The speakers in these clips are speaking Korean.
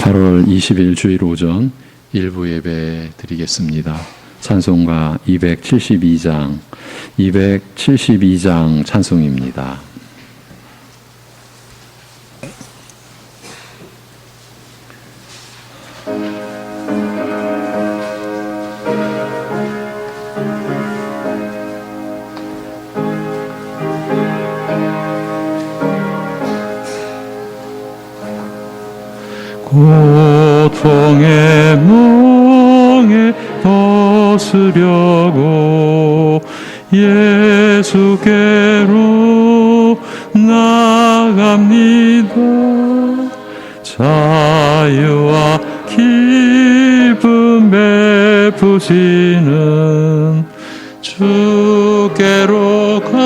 8월 20일 주일 오전 일부 예배 드리겠습니다. 찬송가 272장 찬송입니다. 고통의 멍에 벗으려고 예수께로 나갑니다. 자유와 기쁨 베푸시는 주께로 갑니다.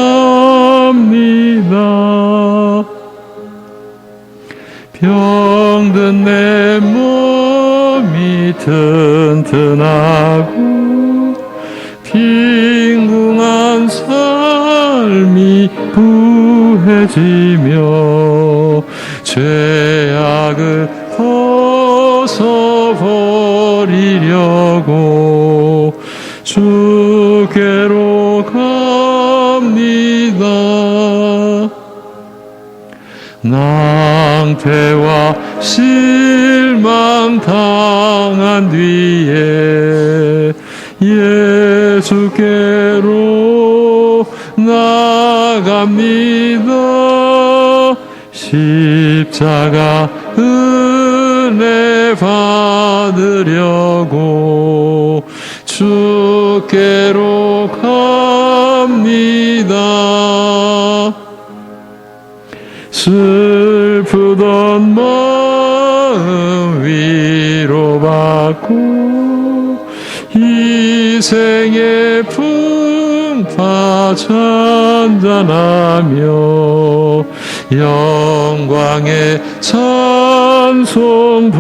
병든 내 몸이 튼튼하고 빈궁한 삶이 부해지며 죄악을 벗어버리려고 주께로 갑니다. 낭패와 실망 당한 뒤에 예수께로 나갑니다. 십자가 은혜 받으려고 주께로 갑니다. 슬프던 마음 위로받고 희생의 풍파 찬잔하며 영광의 찬송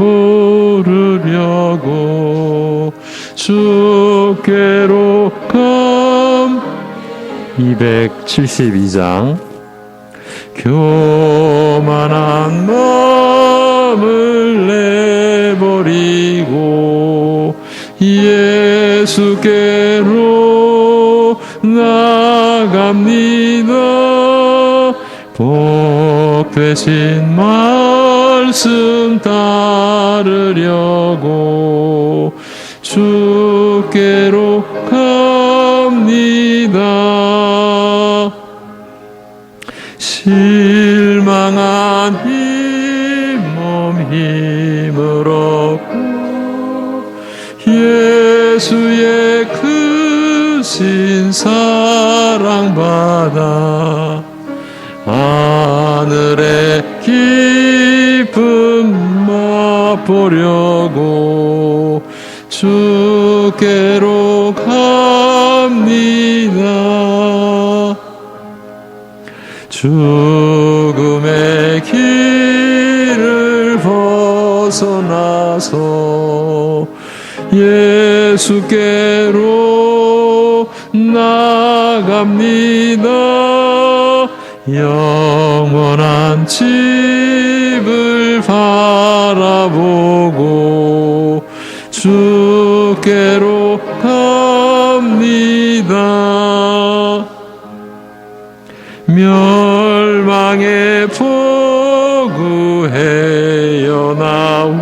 부르려고 주께로 감 272장 교만한 마음을 내버리고 예수께로 나갑니다. 복 되신 말씀 따르려고 주께로 갑니다. 실망한 힘몸 힘을 얻고 예수의 크신 사랑받아 하늘의 기쁨 맛보려고 주께로 갑니다. 죽음의 길을 벗어나서 예수께로 나갑니다. 영원한 집을 바라보고 주께로 갑니다. 멸망의 포구해여 나오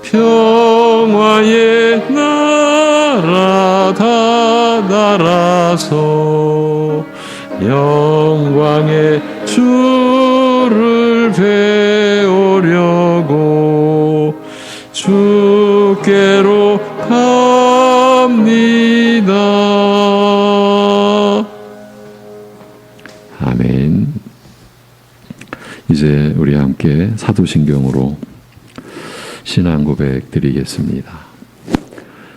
평화의 나라 다다라서 영광의 주를 배우려고 주께로 갑니다. 아멘. 이제 우리 함께 사도신경으로 신앙 고백 드리겠습니다.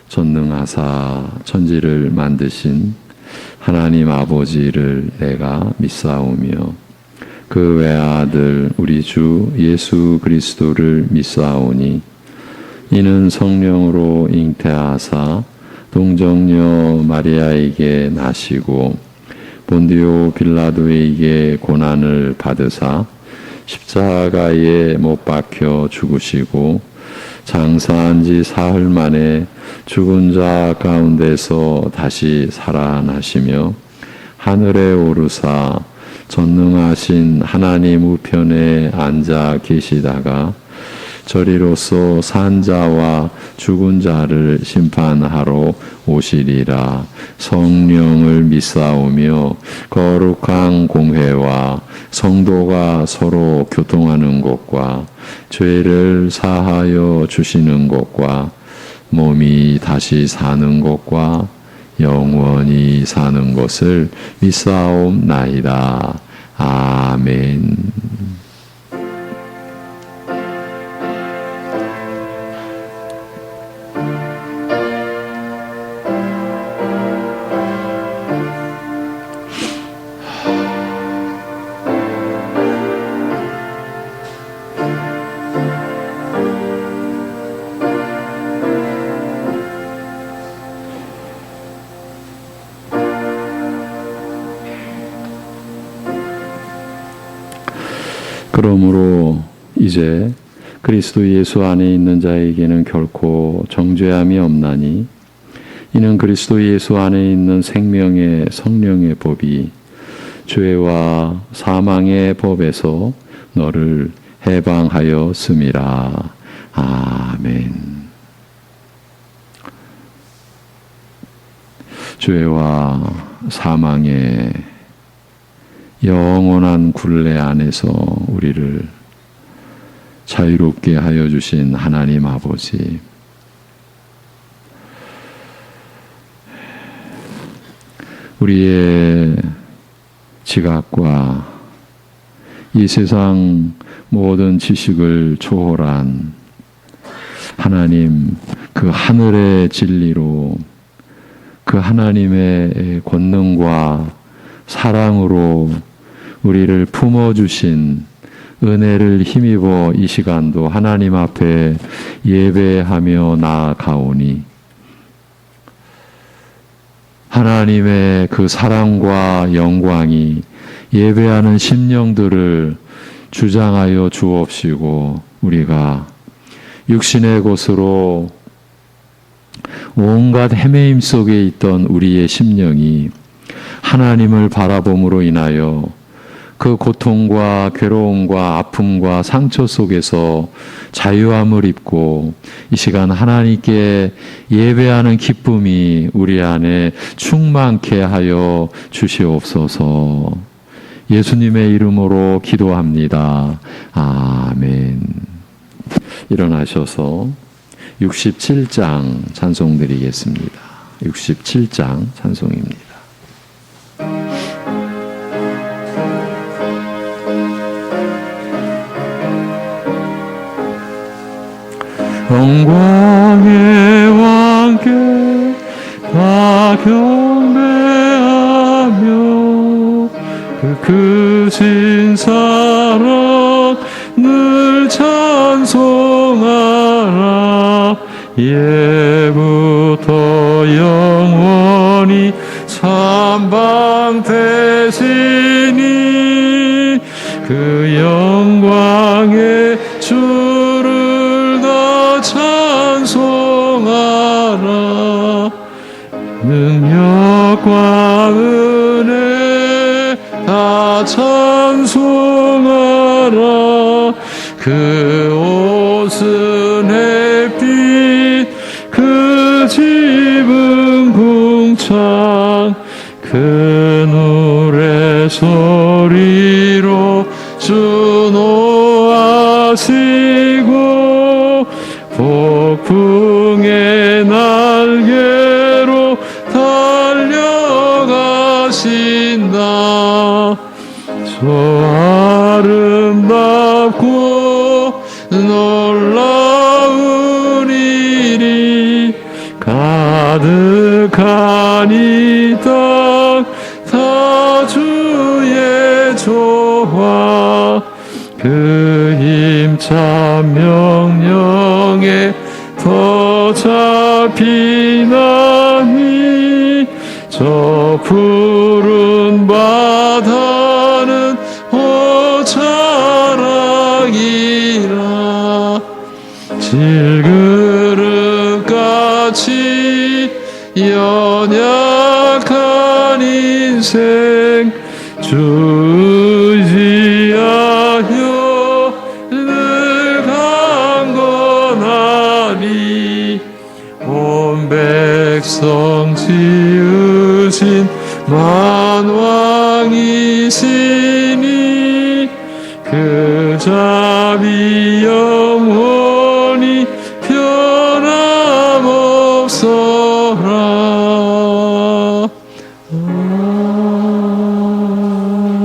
전능하사 천지를 만드신 하나님 아버지를 내가 믿사오며 그 외아들 우리 주 예수 그리스도를 믿사오니 이는 성령으로 잉태하사 동정녀 마리아에게 나시고 본디오 빌라도에게 고난을 받으사 십자가에 못 박혀 죽으시고 장사한 지 사흘 만에 죽은 자 가운데서 다시 살아나시며 하늘에 오르사 전능하신 하나님 우편에 앉아 계시다가 저리로서 산 자와 죽은 자를 심판하러 오시리라. 성령을 믿사오며 거룩한 공회와 성도가 서로 교통하는 것과 죄를 사하여 주시는 것과 몸이 다시 사는 것과 영원히 사는 것을 믿사옵나이다. 아멘. 그러므로 이제 그리스도 예수 안에 있는 자에게는 결코 정죄함이 없나니 이는 그리스도 예수 안에 있는 생명의 성령의 법이 죄와 사망의 법에서 너를 해방하였음이라. 아멘. 죄와 사망의 영원한 굴레 안에서 우리를 자유롭게 하여 주신 하나님 아버지, 우리의 지각과 이 세상 모든 지식을 초월한 하나님, 그 하늘의 진리로 그 하나님의 권능과 사랑으로 우리를 품어주신 은혜를 힘입어 이 시간도 하나님 앞에 예배하며 나아가오니 하나님의 그 사랑과 영광이 예배하는 심령들을 주장하여 주옵시고 우리가 육신의 것으로 온갖 헤매임 속에 있던 우리의 심령이 하나님을 바라봄으로 인하여 그 고통과 괴로움과 아픔과 상처 속에서 자유함을 입고 이 시간 하나님께 예배하는 기쁨이 우리 안에 충만케 하여 주시옵소서. 예수님의 이름으로 기도합니다. 아멘. 일어나셔서 67장 찬송 드리겠습니다. 67장 찬송입니다. 영광의 왕께 다 경배하며 그 크신 사랑 늘 찬송하라. 예부터 영원히 삼방되시니 그 영광의 주를 다 찬송하라. 능력과 은혜 다 찬송하라. 그 옷은 햇빛 그 집은 궁창 그 노래 소리로 주노하시고 폭풍의 날개로 달려가신다. 저 아름답고 놀라운 일이 가득한 이 땅 다 주의 조화 그 힘찬 명령에 더 잡히나니 저 푸른 바다는 호차라. 질그릇같이 연약한 인생 주 의지하여 늘 강건하리. 온 백성 지으신 만왕이시니 그 자비 영원히 변함없어라.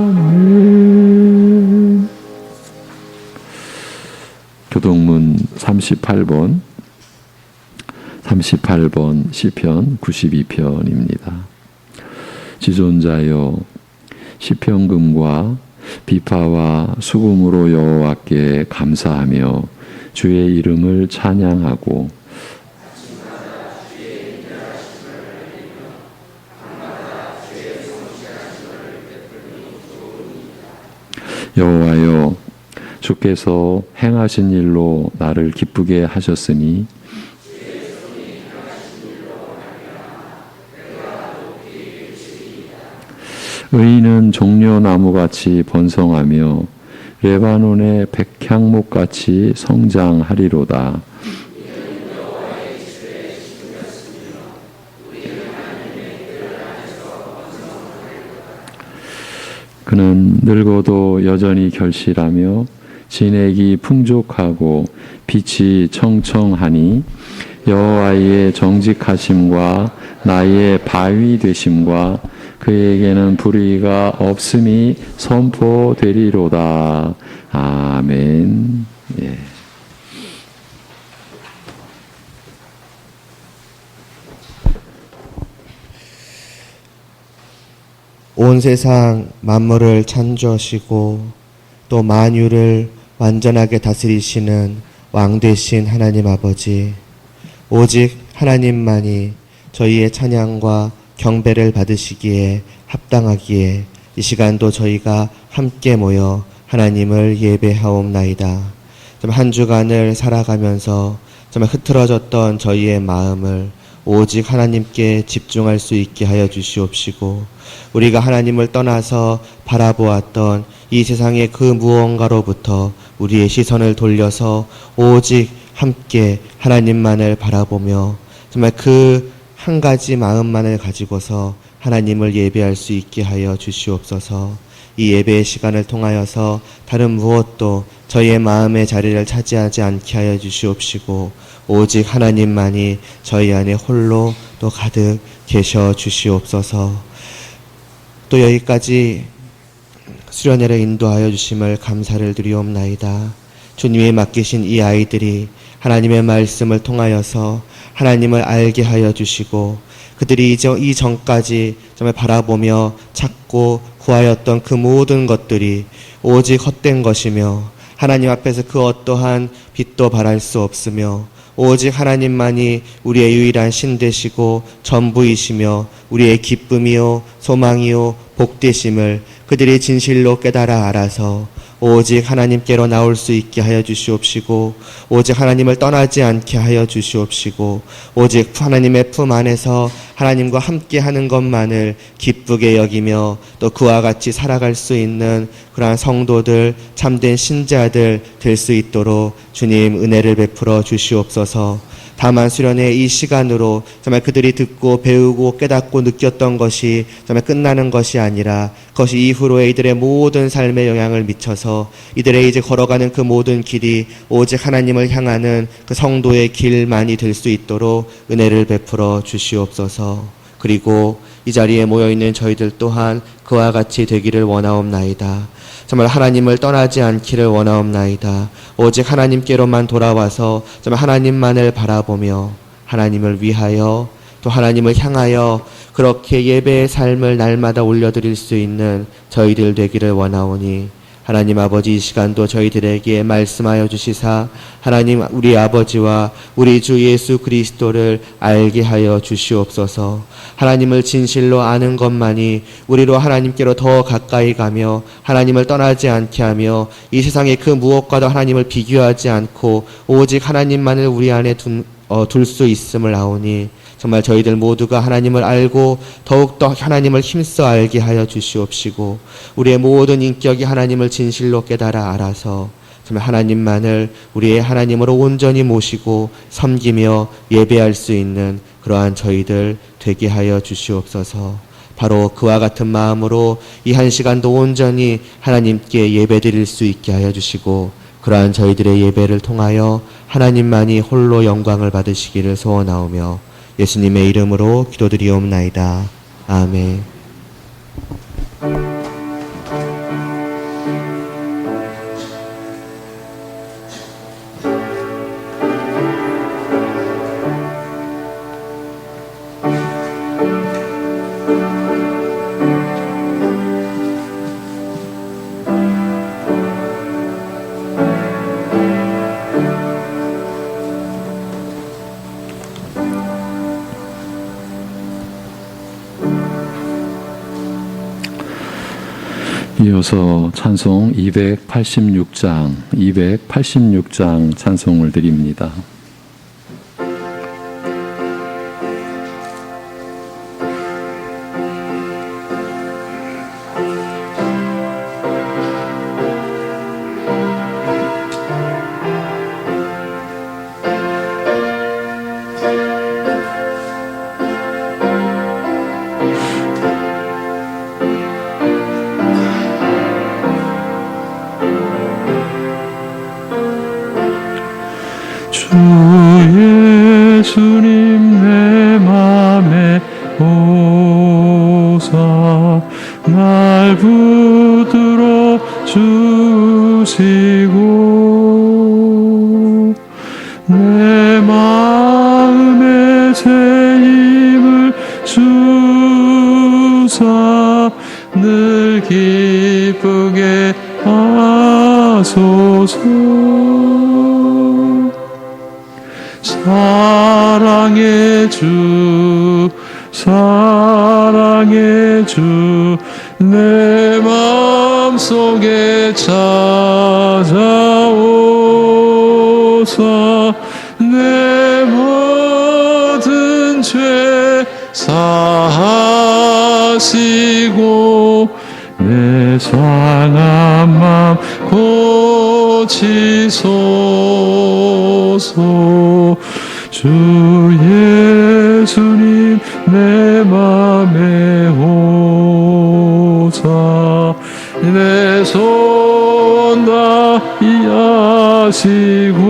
아멘. 교동문 38번 시편 92편입니다. 지존자여, 시편금과 비파와 수금으로 여호와께 감사하며 주의 이름을 찬양하고 여호와여, 주께서 행하신 일로 나를 기쁘게 하셨으니 의인은 종려나무같이 번성하며 레바논의 백향목같이 성장하리로다. 그는 늙어도 여전히 결실하며 진액이 풍족하고 빛이 청청하니 여호와의 정직하심과 나의 바위 되심과 그에게는 불의가 없음이 선포되리로다. 아멘. 예. 온 세상 만물을 창조하시고 또 만유를 완전하게 다스리시는 왕 되신 하나님 아버지, 오직 하나님만이 저희의 찬양과 경배를 받으시기에 합당하기에 이 시간도 저희가 함께 모여 하나님을 예배하옵나이다. 한 주간을 살아가면서 정말 흐트러졌던 저희의 마음을 오직 하나님께 집중할 수 있게 하여 주시옵시고, 우리가 하나님을 떠나서 바라보았던 이 세상의 그 무언가로부터 우리의 시선을 돌려서 오직 함께 하나님만을 바라보며 정말 그 한 가지 마음만을 가지고서 하나님을 예배할 수 있게 하여 주시옵소서. 이 예배의 시간을 통하여서 다른 무엇도 저희의 마음의 자리를 차지하지 않게 하여 주시옵시고, 오직 하나님만이 저희 안에 홀로 또 가득 계셔 주시옵소서. 또 여기까지 수련회를 인도하여 주심을 감사를 드리옵나이다. 주님이 맡기신 이 아이들이 하나님의 말씀을 통하여서 하나님을 알게 하여 주시고, 그들이 이 전까지 정말 바라보며 찾고 구하였던 그 모든 것들이 오직 헛된 것이며 하나님 앞에서 그 어떠한 빛도 발할 수 없으며 오직 하나님만이 우리의 유일한 신 되시고 전부이시며 우리의 기쁨이요 소망이요 복되심을 그들이 진실로 깨달아 알아서 오직 하나님께로 나올 수 있게 하여 주시옵시고, 오직 하나님을 떠나지 않게 하여 주시옵시고, 오직 하나님의 품 안에서 하나님과 함께 하는 것만을 기쁘게 여기며 또 그와 같이 살아갈 수 있는 그러한 성도들, 참된 신자들 될 수 있도록 주님 은혜를 베풀어 주시옵소서. 다만 수련회 이 시간으로 정말 그들이 듣고 배우고 깨닫고 느꼈던 것이 정말 끝나는 것이 아니라 그것이 이후로의 이들의 모든 삶에 영향을 미쳐서 이들의 이제 걸어가는 그 모든 길이 오직 하나님을 향하는 그 성도의 길만이 될 수 있도록 은혜를 베풀어 주시옵소서. 그리고 이 자리에 모여있는 저희들 또한 그와 같이 되기를 원하옵나이다. 정말 하나님을 떠나지 않기를 원하옵나이다. 오직 하나님께로만 돌아와서 정말 하나님만을 바라보며 하나님을 위하여 또 하나님을 향하여 그렇게 예배의 삶을 날마다 올려드릴 수 있는 저희들 되기를 원하오니 하나님 아버지, 이 시간도 저희들에게 말씀하여 주시사 하나님 우리 아버지와 우리 주 예수 그리스도를 알게 하여 주시옵소서. 하나님을 진실로 아는 것만이 우리로 하나님께로 더 가까이 가며 하나님을 떠나지 않게 하며 이 세상의 그 무엇과도 하나님을 비교하지 않고 오직 하나님만을 우리 안에 둘 수 있음을 아오니 정말 저희들 모두가 하나님을 알고 더욱더 하나님을 힘써 알게 하여 주시옵시고 우리의 모든 인격이 하나님을 진실로 깨달아 알아서 정말 하나님만을 우리의 하나님으로 온전히 모시고 섬기며 예배할 수 있는 그러한 저희들 되게 하여 주시옵소서. 바로 그와 같은 마음으로 이 한 시간도 온전히 하나님께 예배드릴 수 있게 하여 주시고 그러한 저희들의 예배를 통하여 하나님만이 홀로 영광을 받으시기를 소원하오며 예수님의 이름으로 기도드리옵나이다. 아멘. 이어서 찬송 286장 찬송을 드립니다. 주 예수님 내 맘에 오사 날 붙들어 주시고 내 마음에 새 힘을 주사 늘 기쁘게 하소서. 사랑의 주 내 마음속에 찾아오사 내 모든 죄 사하시고 내 상한 맘 고치소서. 주 예수님 내 맘에 오사 내 손 다 이하시고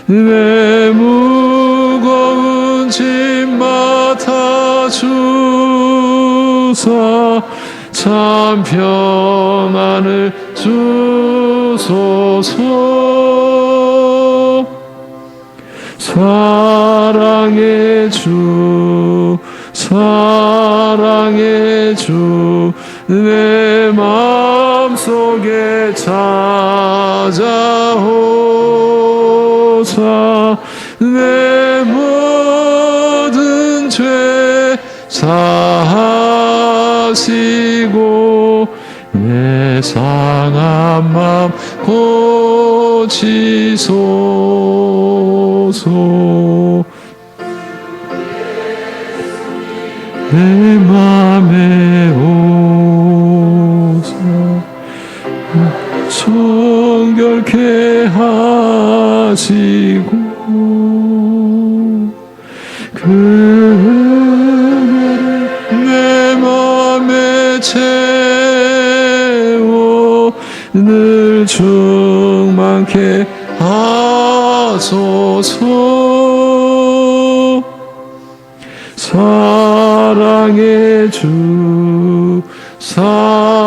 내 무거운 짐 맡아 주사 참 평안을 주소서. 사랑의 주 내 마음속에 찾아오사 내 모든 죄 사하시고 내 상한 맘 고치소서. 내 맘에 오사 정결케 하시고 그 내 맘에 채워 늘 충만케 하소서.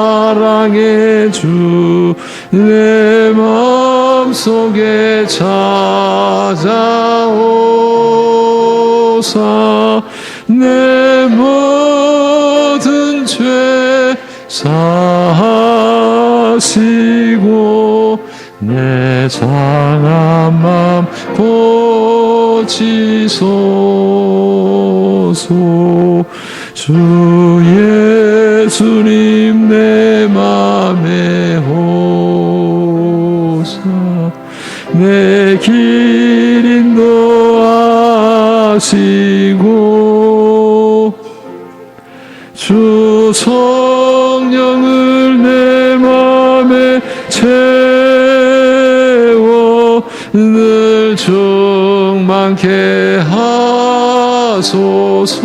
사랑의 주 내 마음속에 찾아오사 내 모든 죄 사시고 내 상한 맘 고치소서. 주 예수님 내 맘에 오사 내 길 인도하시고 주 성령을 내 맘에 채워 늘 충만케 하소서.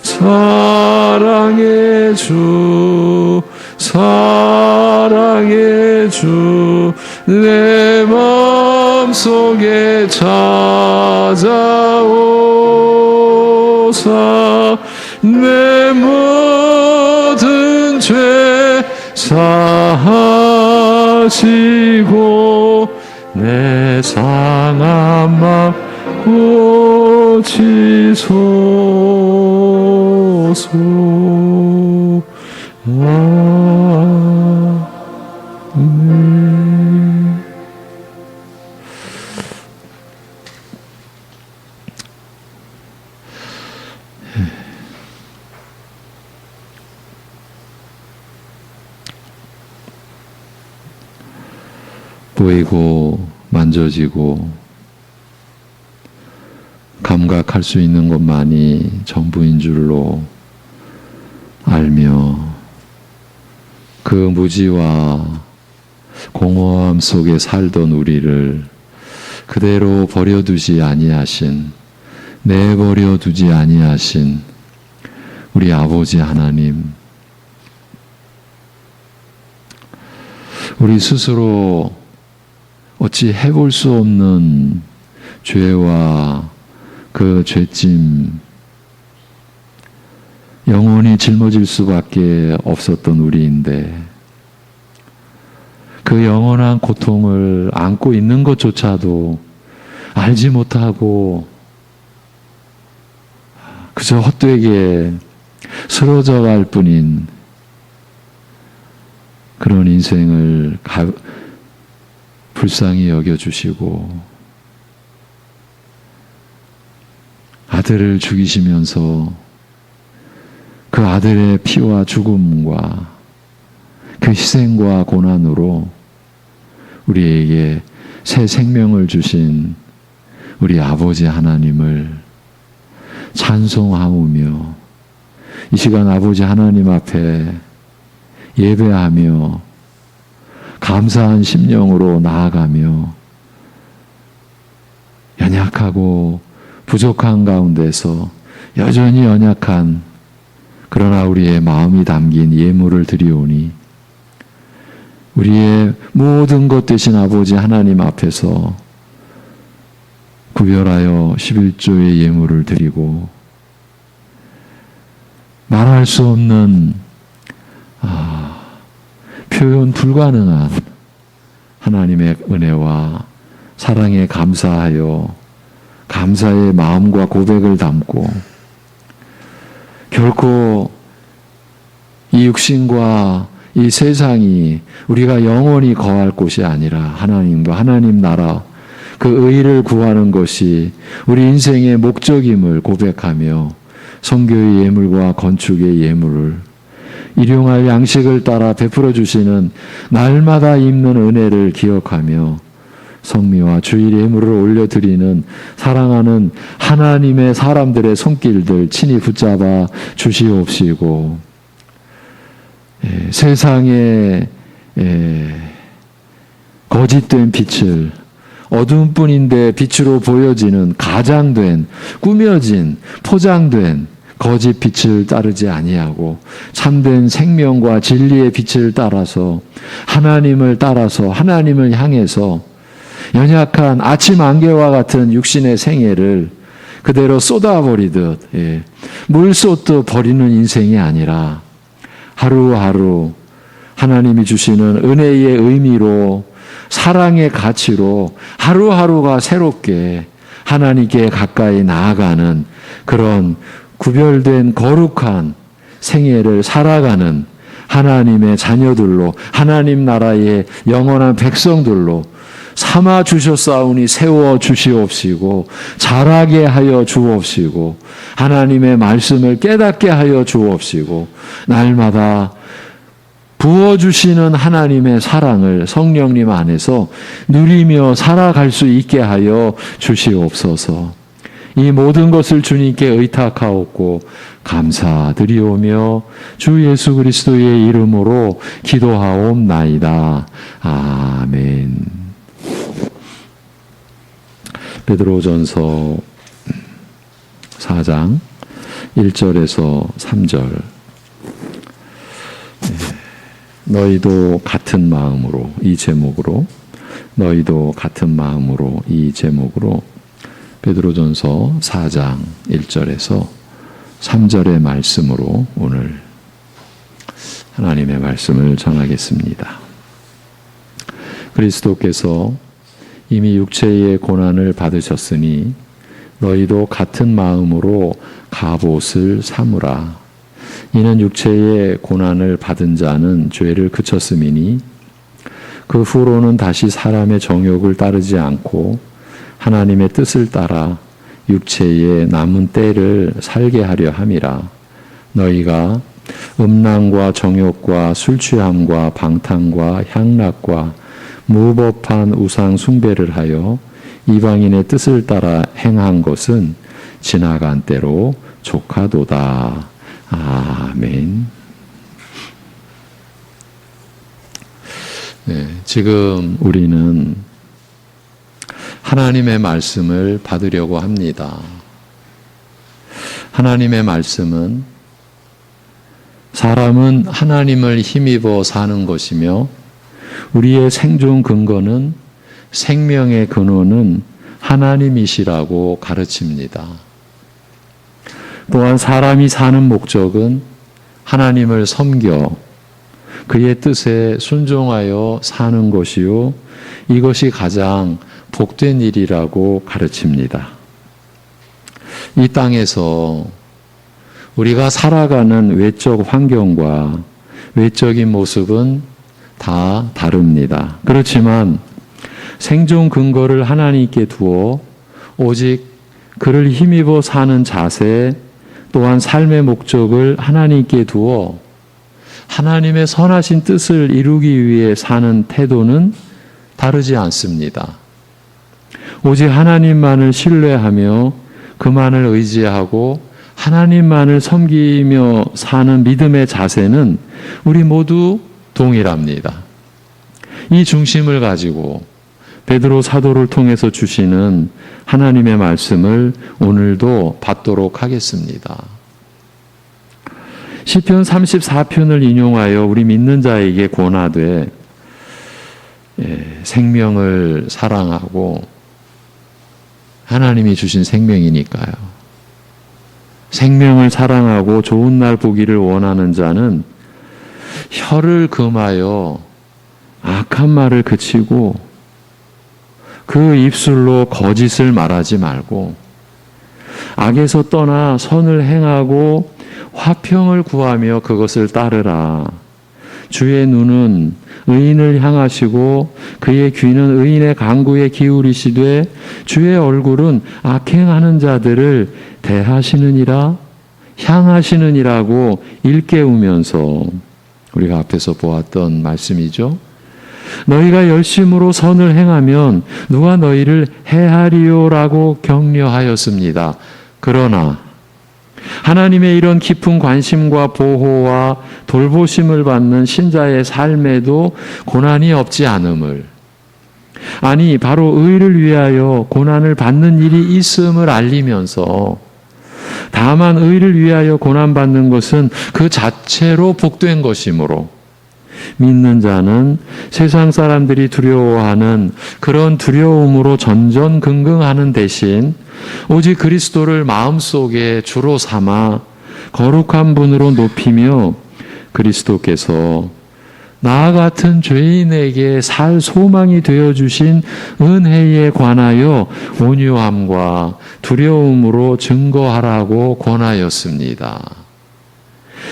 사랑의 주 사랑의 주 내 맘속에 찾아오사 내 모든 죄 사하시고 내 상한 맘 고치소서. 아멘. 보이고 만져지고 감각할 수 있는 것만이 전부인 줄로 알며 그 무지와 공허함 속에 살던 우리를 그대로 버려두지 아니하신, 내버려 두지 아니하신 우리 아버지 하나님, 우리 스스로 어찌 해볼 수 없는 죄와 그 죄짐, 영원히 짊어질 수밖에 없었던 우리인데 그 영원한 고통을 안고 있는 것조차도 알지 못하고 그저 헛되게 쓰러져 갈 뿐인 그런 인생을 불쌍히 여겨주시고 아들을 죽이시면서 그 아들의 피와 죽음과 그 희생과 고난으로 우리에게 새 생명을 주신 우리 아버지 하나님을 찬송하오며 이 시간 아버지 하나님 앞에 예배하며 감사한 심령으로 나아가며 연약하고 부족한 가운데서 여전히 연약한 그러나 우리의 마음이 담긴 예물을 드리오니 우리의 모든 것 되신 아버지 하나님 앞에서 구별하여 11조의 예물을 드리고 말할 수 없는 표현 불가능한 하나님의 은혜와 사랑에 감사하여 감사의 마음과 고백을 담고 결코 이 육신과 이 세상이 우리가 영원히 거할 곳이 아니라 하나님과 하나님 나라 그 의를 구하는 것이 우리 인생의 목적임을 고백하며 선교의 예물과 건축의 예물을 일용할 양식을 따라 베풀어 주시는 날마다 입는 은혜를 기억하며 성미와 주일 예물을 올려드리는 사랑하는 하나님의 사람들의 손길들 친히 붙잡아 주시옵시고 세상에 거짓된 빛을 어둠뿐인데 빛으로 보여지는 가장된 꾸며진 포장된 거짓 빛을 따르지 아니하고 참된 생명과 진리의 빛을 따라서 하나님을 향해서 연약한 아침 안개와 같은 육신의 생애를 그대로 쏟아버리듯 물 쏟듯 버리는 인생이 아니라 하루하루 하나님이 주시는 은혜의 의미로 사랑의 가치로 하루하루가 새롭게 하나님께 가까이 나아가는 그런 구별된 거룩한 생애를 살아가는 하나님의 자녀들로, 하나님 나라의 영원한 백성들로 삼아 주셨사오니 세워 주시옵시고, 자라게 하여 주옵시고, 하나님의 말씀을 깨닫게 하여 주옵시고, 날마다 부어주시는 하나님의 사랑을 성령님 안에서 누리며 살아갈 수 있게 하여 주시옵소서. 이 모든 것을 주님께 의탁하옵고 감사드리오며 주 예수 그리스도의 이름으로 기도하옵나이다. 아멘. 베드로전서 4장 1절에서 3절. 너희도 같은 마음으로, 이 제목으로, 너희도 같은 마음으로, 이 제목으로 베드로전서 4장 1절에서 3절의 말씀으로 오늘 하나님의 말씀을 전하겠습니다. 그리스도께서 이미 육체의 고난을 받으셨으니 너희도 같은 마음으로 갑옷을 삼으라. 이는 육체의 고난을 받은 자는 죄를 그쳤음이니 그 후로는 다시 사람의 정욕을 따르지 않고 하나님의 뜻을 따라 육체의 남은 때를 살게 하려 함이라. 너희가 음란과 정욕과 술 취함과 방탕과 향락과 무법한 우상 숭배를 하여 이방인의 뜻을 따라 행한 것은 지나간 때로 족하도다. 아멘. 네, 지금 우리는 하나님의 말씀을 받으려고 합니다. 하나님의 말씀은 사람은 하나님을 힘입어 사는 것이며 우리의 생존 근거는, 생명의 근원은 하나님이시라고 가르칩니다. 또한 사람이 사는 목적은 하나님을 섬겨 그의 뜻에 순종하여 사는 것이요, 이것이 가장 복된 일이라고 가르칩니다. 이 땅에서 우리가 살아가는 외적 환경과 외적인 모습은 다 다릅니다. 그렇지만 생존 근거를 하나님께 두어 오직 그를 힘입어 사는 자세, 또한 삶의 목적을 하나님께 두어 하나님의 선하신 뜻을 이루기 위해 사는 태도는 다르지 않습니다. 오직 하나님만을 신뢰하며 그만을 의지하고 하나님만을 섬기며 사는 믿음의 자세는 우리 모두 동일합니다. 이 중심을 가지고 베드로 사도를 통해서 주시는 하나님의 말씀을 오늘도 받도록 하겠습니다. 시편 34편을 인용하여 우리 믿는 자에게 권하되 생명을 사랑하고, 하나님이 주신 생명이니까요. 생명을 사랑하고 좋은 날 보기를 원하는 자는 혀를 금하여 악한 말을 그치고 그 입술로 거짓을 말하지 말고 악에서 떠나 선을 행하고 화평을 구하며 그것을 따르라. 주의 눈은 의인을 향하시고 그의 귀는 의인의 간구에 기울이시되 주의 얼굴은 악행하는 자들을 대하시느니라, 향하시느니라고 일깨우면서, 우리가 앞에서 보았던 말씀이죠. 너희가 열심으로 선을 행하면 누가 너희를 해하리요라고 격려하였습니다. 그러나 하나님의 이런 깊은 관심과 보호와 돌보심을 받는 신자의 삶에도 고난이 없지 않음을, 아니 바로 의를 위하여 고난을 받는 일이 있음을 알리면서, 다만 의를 위하여 고난받는 것은 그 자체로 복된 것이므로 믿는 자는 세상 사람들이 두려워하는 그런 두려움으로 전전긍긍하는 대신 오직 그리스도를 마음속에 주로 삼아 거룩한 분으로 높이며 그리스도께서 나와 같은 죄인에게 살 소망이 되어주신 은혜에 관하여 온유함과 두려움으로 증거하라고 권하였습니다.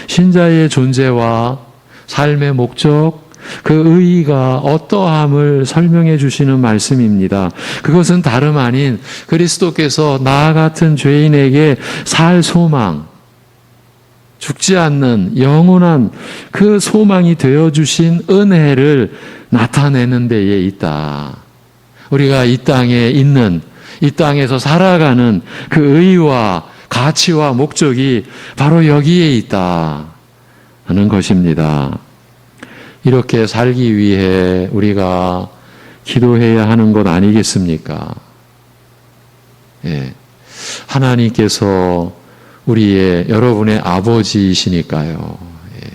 신자의 존재와 삶의 목적, 그 의의가 어떠함을 설명해 주시는 말씀입니다. 그것은 다름 아닌 그리스도께서 나 같은 죄인에게 살 소망, 죽지 않는 영원한 그 소망이 되어주신 은혜를 나타내는 데에 있다. 우리가 이 땅에 있는, 이 땅에서 살아가는 그 의의와 가치와 목적이 바로 여기에 있다 하는 것입니다. 이렇게 살기 위해 우리가 기도해야 하는 것 아니겠습니까? 예. 하나님께서 우리의 여러분의 아버지이시니까요. 예.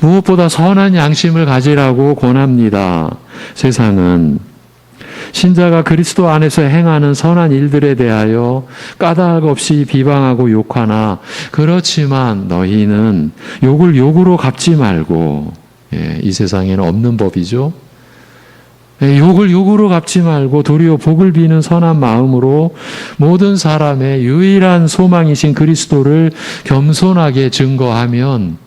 무엇보다 선한 양심을 가지라고 권합니다. 세상은 신자가 그리스도 안에서 행하는 선한 일들에 대하여 까닭 없이 비방하고 욕하나, 그렇지만 너희는 욕을 욕으로 갚지 말고, 예, 이 세상에는 없는 법이죠. 욕을 욕으로 갚지 말고 도리어 복을 비는 선한 마음으로 모든 사람의 유일한 소망이신 그리스도를 겸손하게 증거하면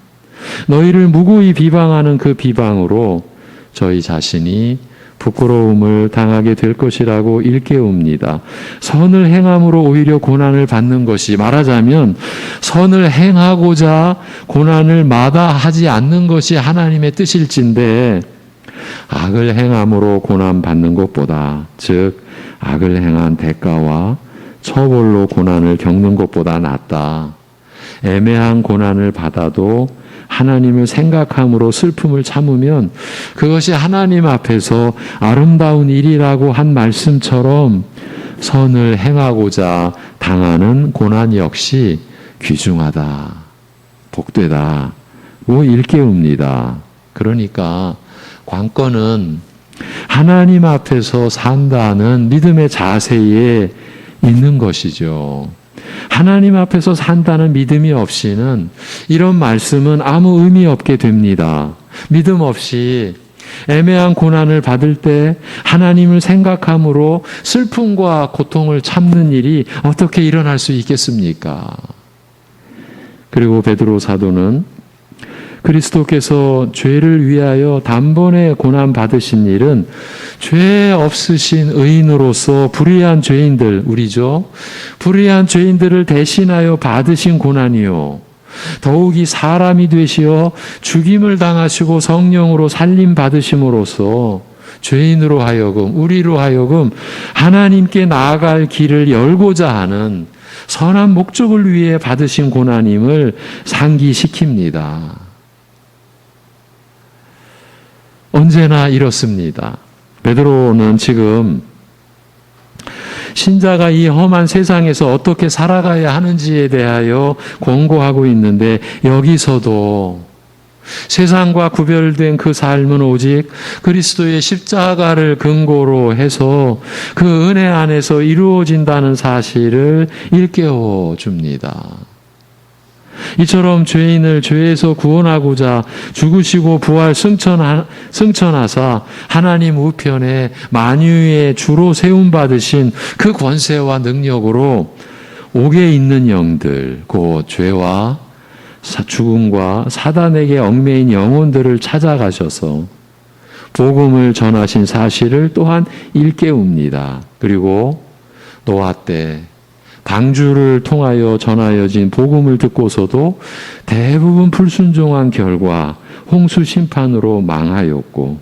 너희를 무고히 비방하는 그 비방으로 저희 자신이 부끄러움을 당하게 될 것이라고 일깨웁니다. 선을 행함으로 오히려 고난을 받는 것이, 말하자면 선을 행하고자 고난을 마다하지 않는 것이 하나님의 뜻일진데, 악을 행함으로 고난받는 것보다, 즉 악을 행한 대가와 처벌로 고난을 겪는 것보다 낫다. 애매한 고난을 받아도 하나님을 생각함으로 슬픔을 참으면 그것이 하나님 앞에서 아름다운 일이라고 한 말씀처럼 선을 행하고자 당하는 고난 역시 귀중하다, 복되다고 일깨웁니다. 그러니까 관건은 하나님 앞에서 산다는 믿음의 자세에 있는 것이죠. 하나님 앞에서 산다는 믿음이 없이는 이런 말씀은 아무 의미 없게 됩니다. 믿음 없이 애매한 고난을 받을 때 하나님을 생각함으로 슬픔과 고통을 참는 일이 어떻게 일어날 수 있겠습니까? 그리고 베드로 사도는 그리스도께서 죄를 위하여 단번에 고난 받으신 일은 죄 없으신 의인으로서 불의한 죄인들, 우리죠. 불의한 죄인들을 대신하여 받으신 고난이요. 더욱이 사람이 되시어 죽임을 당하시고 성령으로 살림 받으심으로써 죄인으로 하여금, 우리로 하여금 하나님께 나아갈 길을 열고자 하는 선한 목적을 위해 받으신 고난임을 상기시킵니다. 언제나 이렇습니다. 베드로는 지금 신자가 이 험한 세상에서 어떻게 살아가야 하는지에 대하여 권고하고 있는데, 여기서도 세상과 구별된 그 삶은 오직 그리스도의 십자가를 근거로 해서 그 은혜 안에서 이루어진다는 사실을 일깨워 줍니다. 이처럼 죄인을 죄에서 구원하고자 죽으시고 부활 승천하사 하나님 우편에 만유의 주로 세움받으신 그 권세와 능력으로 옥에 있는 영들, 곧 죄와 죽음과 사단에게 얽매인 영혼들을 찾아가셔서 복음을 전하신 사실을 또한 일깨웁니다. 그리고 노아 때 방주를 통하여 전하여진 복음을 듣고서도 대부분 불순종한 결과 홍수 심판으로 망하였고,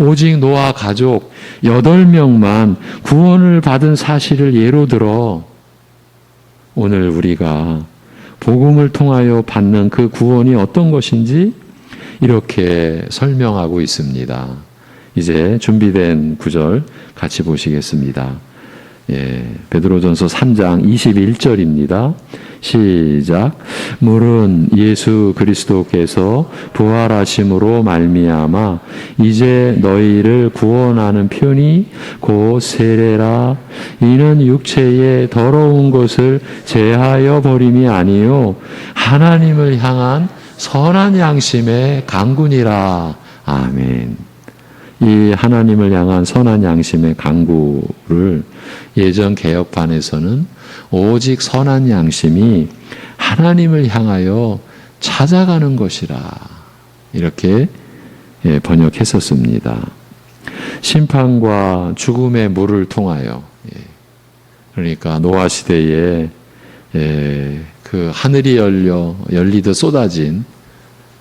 오직 노아 가족 8명만 구원을 받은 사실을 예로 들어 오늘 우리가 복음을 통하여 받는 그 구원이 어떤 것인지 이렇게 설명하고 있습니다. 이제 준비된 구절 같이 보시겠습니다. 예, 베드로전서 3장 21절입니다. 시작. 물은 예수 그리스도께서 부활하심으로 말미암아 이제 너희를 구원하는 편이 곧 세례라. 이는 육체의 더러운 것을 제하여 버림이 아니요 하나님을 향한 선한 양심의 강군이라. 아멘. 이 하나님을 향한 선한 양심의 강구를 예전 개혁판에서는 오직 선한 양심이 하나님을 향하여 찾아가는 것이라. 이렇게 번역했었습니다. 심판과 죽음의 물을 통하여, 그러니까 노아 시대에 그 하늘이 열리듯 쏟아진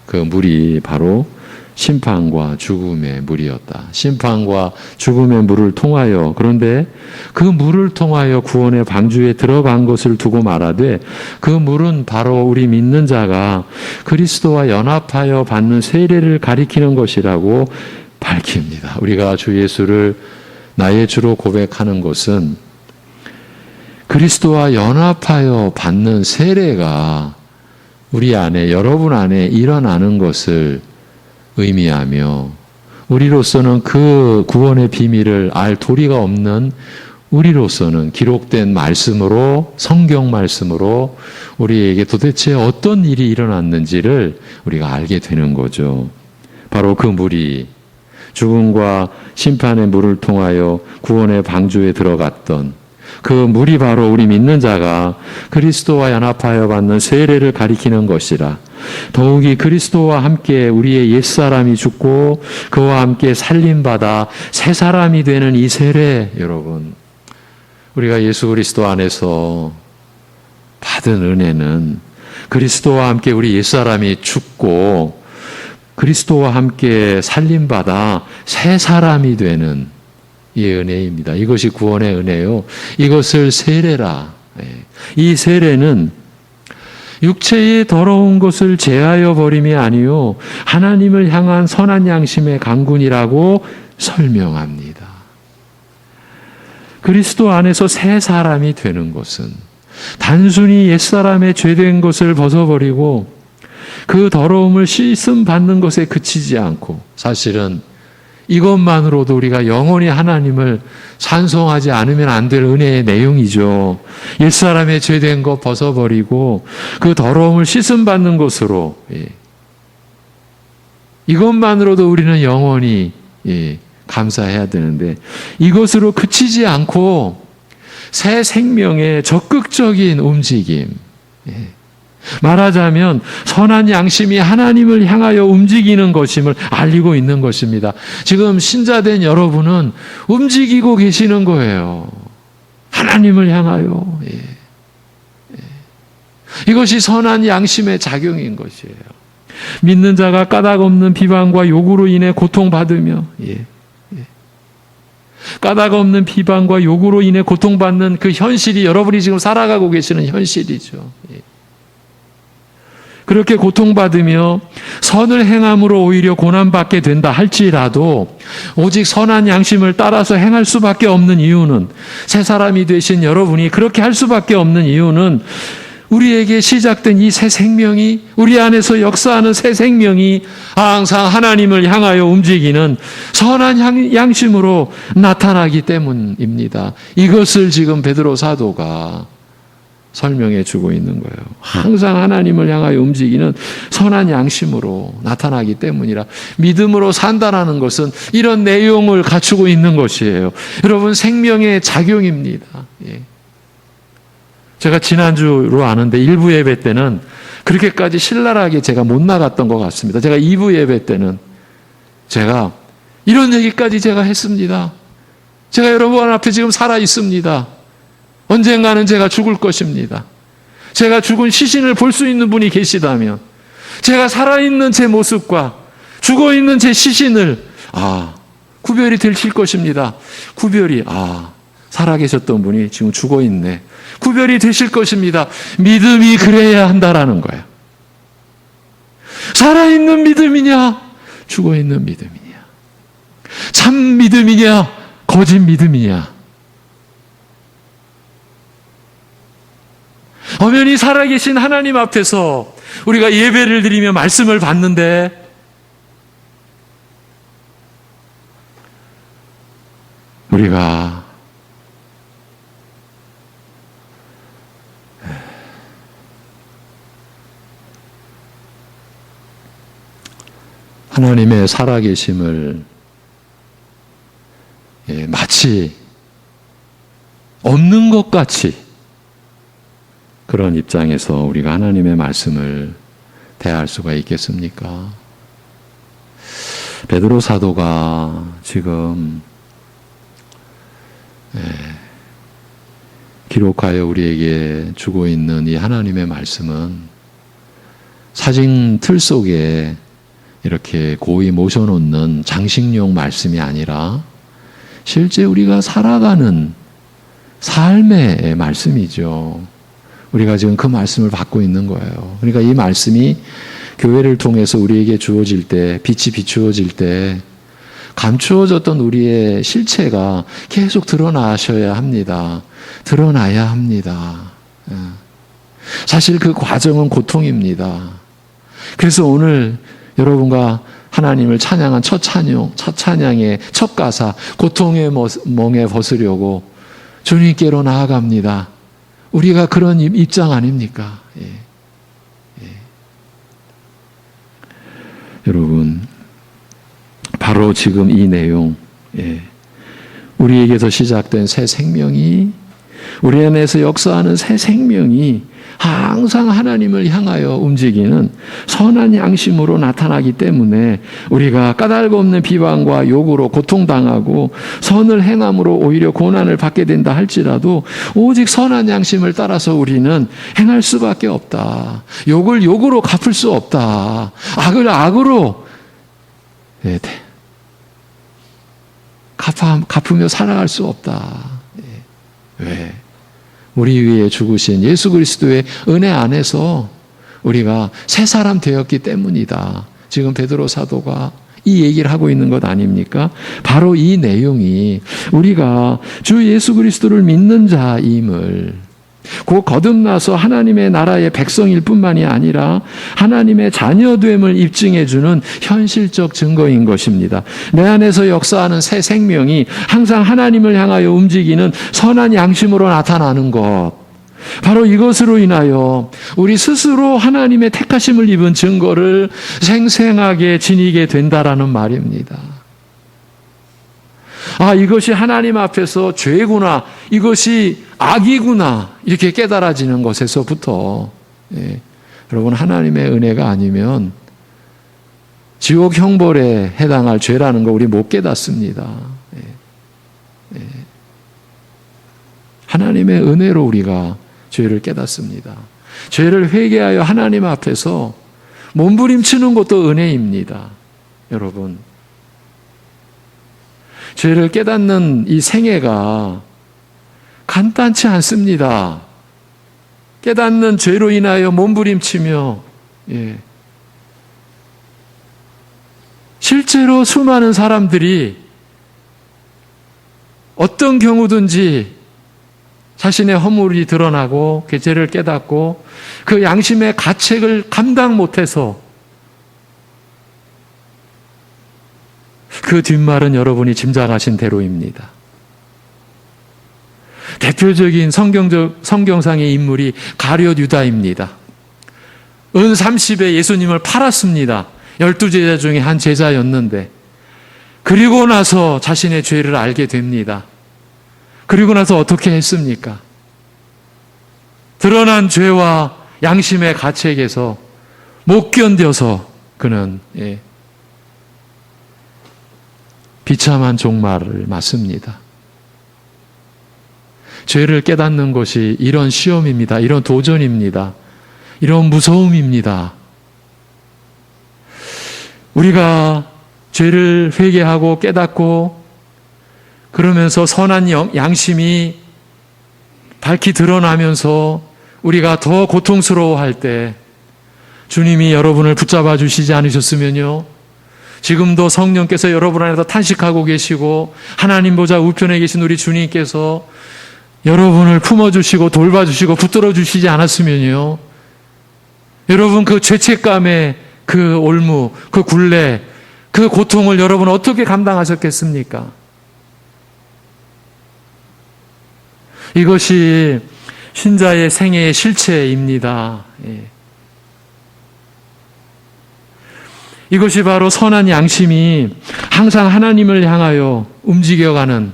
그 물이 바로 심판과 죽음의 물이었다. 심판과 죽음의 물을 통하여, 그런데 그 물을 통하여 구원의 방주에 들어간 것을 두고 말하되 그 물은 바로 우리 믿는 자가 그리스도와 연합하여 받는 세례를 가리키는 것이라고 밝힙니다. 우리가 주 예수를 나의 주로 고백하는 것은 그리스도와 연합하여 받는 세례가 우리 안에, 여러분 안에 일어나는 것을 의미하며, 우리로서는 그 구원의 비밀을 알 도리가 없는 우리로서는 기록된 말씀으로, 성경 말씀으로 우리에게 도대체 어떤 일이 일어났는지를 우리가 알게 되는 거죠. 바로 그 물이 죽음과 심판의 물을 통하여 구원의 방주에 들어갔던 그 물이 바로 우리 믿는 자가 그리스도와 연합하여 받는 세례를 가리키는 것이라. 더욱이 그리스도와 함께 우리의 옛사람이 죽고 그와 함께 살림받아 새 사람이 되는 이 세례, 여러분, 우리가 예수 그리스도 안에서 받은 은혜는 그리스도와 함께 우리 옛사람이 죽고 그리스도와 함께 살림받아 새 사람이 되는 이 은혜입니다. 이것이 구원의 은혜요. 이것을 세례라. 이 세례는 육체의 더러운 것을 제하여 버림이 아니요 하나님을 향한 선한 양심의 강군이라고 설명합니다. 그리스도 안에서 새 사람이 되는 것은 단순히 옛사람의 죄된 것을 벗어버리고 그 더러움을 씻음 받는 것에 그치지 않고, 사실은 이것만으로도 우리가 영원히 하나님을 찬송하지 않으면 안 될 은혜의 내용이죠. 옛사람의 죄된 것 벗어버리고 그 더러움을 씻음 받는 것으로, 이것만으로도 우리는 영원히 감사해야 되는데, 이것으로 그치지 않고 새 생명의 적극적인 움직임, 말하자면 선한 양심이 하나님을 향하여 움직이는 것임을 알리고 있는 것입니다. 지금 신자된 여러분은 움직이고 계시는 거예요. 하나님을 향하여. 이것이 선한 양심의 작용인 것이에요. 믿는 자가 까닭 없는 비방과 요구로 인해 고통받으며, 까닭 없는 비방과 요구로 인해 고통받는 그 현실이 여러분이 지금 살아가고 계시는 현실이죠. 그렇게 고통받으며 선을 행함으로 오히려 고난받게 된다 할지라도 오직 선한 양심을 따라서 행할 수밖에 없는 이유는, 새 사람이 되신 여러분이 그렇게 할 수밖에 없는 이유는 우리에게 시작된 이 새 생명이, 우리 안에서 역사하는 새 생명이 항상 하나님을 향하여 움직이는 선한 양심으로 나타나기 때문입니다. 이것을 지금 베드로 사도가 설명해 주고 있는 거예요. 항상 하나님을 향하여 움직이는 선한 양심으로 나타나기 때문이라. 믿음으로 산다라는 것은 이런 내용을 갖추고 있는 것이에요. 여러분, 생명의 작용입니다. 제가 지난주로 아는데 1부 예배 때는 그렇게까지 신랄하게 제가 못 나갔던 것 같습니다. 제가 2부 예배 때는 제가 이런 얘기까지 제가 했습니다. 제가 여러분 앞에 지금 살아 있습니다. 언젠가는 제가 죽을 것입니다. 제가 죽은 시신을 볼 수 있는 분이 계시다면 제가 살아있는 제 모습과 죽어있는 제 시신을 구별이 되실 것입니다. 구별이 살아계셨던 분이 지금 죽어있네. 구별이 되실 것입니다. 믿음이 그래야 한다라는 거예요. 살아있는 믿음이냐 죽어있는 믿음이냐, 참 믿음이냐 거짓 믿음이냐. 엄연히 살아계신 하나님 앞에서 우리가 예배를 드리며 말씀을 받는데 우리가 하나님의 살아계심을 마치 없는 것 같이 그런 입장에서 우리가 하나님의 말씀을 대할 수가 있겠습니까? 베드로 사도가 지금 기록하여 우리에게 주고 있는 이 하나님의 말씀은 사진 틀 속에 이렇게 고이 모셔놓는 장식용 말씀이 아니라 실제 우리가 살아가는 삶의 말씀이죠. 우리가 지금 그 말씀을 받고 있는 거예요. 그러니까 이 말씀이 교회를 통해서 우리에게 주어질 때, 빛이 비추어질 때 감추어졌던 우리의 실체가 계속 드러나셔야 합니다. 드러나야 합니다. 사실 그 과정은 고통입니다. 그래서 오늘 여러분과 하나님을 찬양한 첫 찬양의 첫 가사, 고통의 멍에 벗으려고 주님께로 나아갑니다. 우리가 그런 입장 아닙니까? 여러분, 바로 지금 이 내용, 우리에게서 시작된 새 생명이, 우리 안에서 역사하는 새 생명이 항상 하나님을 향하여 움직이는 선한 양심으로 나타나기 때문에 우리가 까닭 없는 비방과 욕으로 고통당하고 선을 행함으로 오히려 고난을 받게 된다 할지라도 오직 선한 양심을 따라서 우리는 행할 수밖에 없다. 욕을 욕으로 갚을 수 없다. 악을 악으로 갚으며 살아갈 수 없다. 왜? 우리 위에 죽으신 예수 그리스도의 은혜 안에서 우리가 새 사람 되었기 때문이다. 지금 베드로 사도가 이 얘기를 하고 있는 것 아닙니까? 바로 이 내용이 우리가 주 예수 그리스도를 믿는 자임을 곧 거듭나서 하나님의 나라의 백성일 뿐만이 아니라 하나님의 자녀됨을 입증해주는 현실적 증거인 것입니다. 내 안에서 역사하는 새 생명이 항상 하나님을 향하여 움직이는 선한 양심으로 나타나는 것. 바로 이것으로 인하여 우리 스스로 하나님의 택하심을 입은 증거를 생생하게 지니게 된다라는 말입니다. 아, 이것이 하나님 앞에서 죄구나, 이것이 악이구나, 이렇게 깨달아지는 것에서부터, 여러분, 하나님의 은혜가 아니면 지옥 형벌에 해당할 죄라는 거 우리 못 깨닫습니다. 하나님의 은혜로 우리가 죄를 깨닫습니다. 죄를 회개하여 하나님 앞에서 몸부림치는 것도 은혜입니다. 여러분, 죄를 깨닫는 이 생애가 간단치 않습니다. 깨닫는 죄로 인하여 몸부림치며, 실제로 수많은 사람들이 어떤 경우든지 자신의 허물이 드러나고 그 죄를 깨닫고 그 양심의 가책을 감당 못해서 그 뒷말은 여러분이 짐작하신 대로입니다. 대표적인 성경상의 인물이 가룟 유다입니다. 은 30에 예수님을 팔았습니다. 12제자 중에 한 제자였는데 그리고 나서 자신의 죄를 알게 됩니다. 그리고 나서 어떻게 했습니까? 드러난 죄와 양심의 가책에서 못 견뎌서 그는 비참한 종말을 맞습니다. 죄를 깨닫는 것이 이런 시험입니다. 이런 도전입니다. 이런 무서움입니다. 우리가 죄를 회개하고 깨닫고 그러면서 선한 양심이 밝히 드러나면서 우리가 더 고통스러워할 때 주님이 여러분을 붙잡아 주시지 않으셨으면요, 지금도 성령께서 여러분 안에서 탄식하고 계시고 하나님 보좌 우편에 계신 우리 주님께서 여러분을 품어주시고 돌봐주시고 붙들어 주시지 않았으면요, 여러분 그 죄책감의 그 올무, 그 굴레, 그 고통을 여러분 어떻게 감당하셨겠습니까? 이것이 신자의 생애의 실체입니다. 이것이 바로 선한 양심이 항상 하나님을 향하여 움직여가는,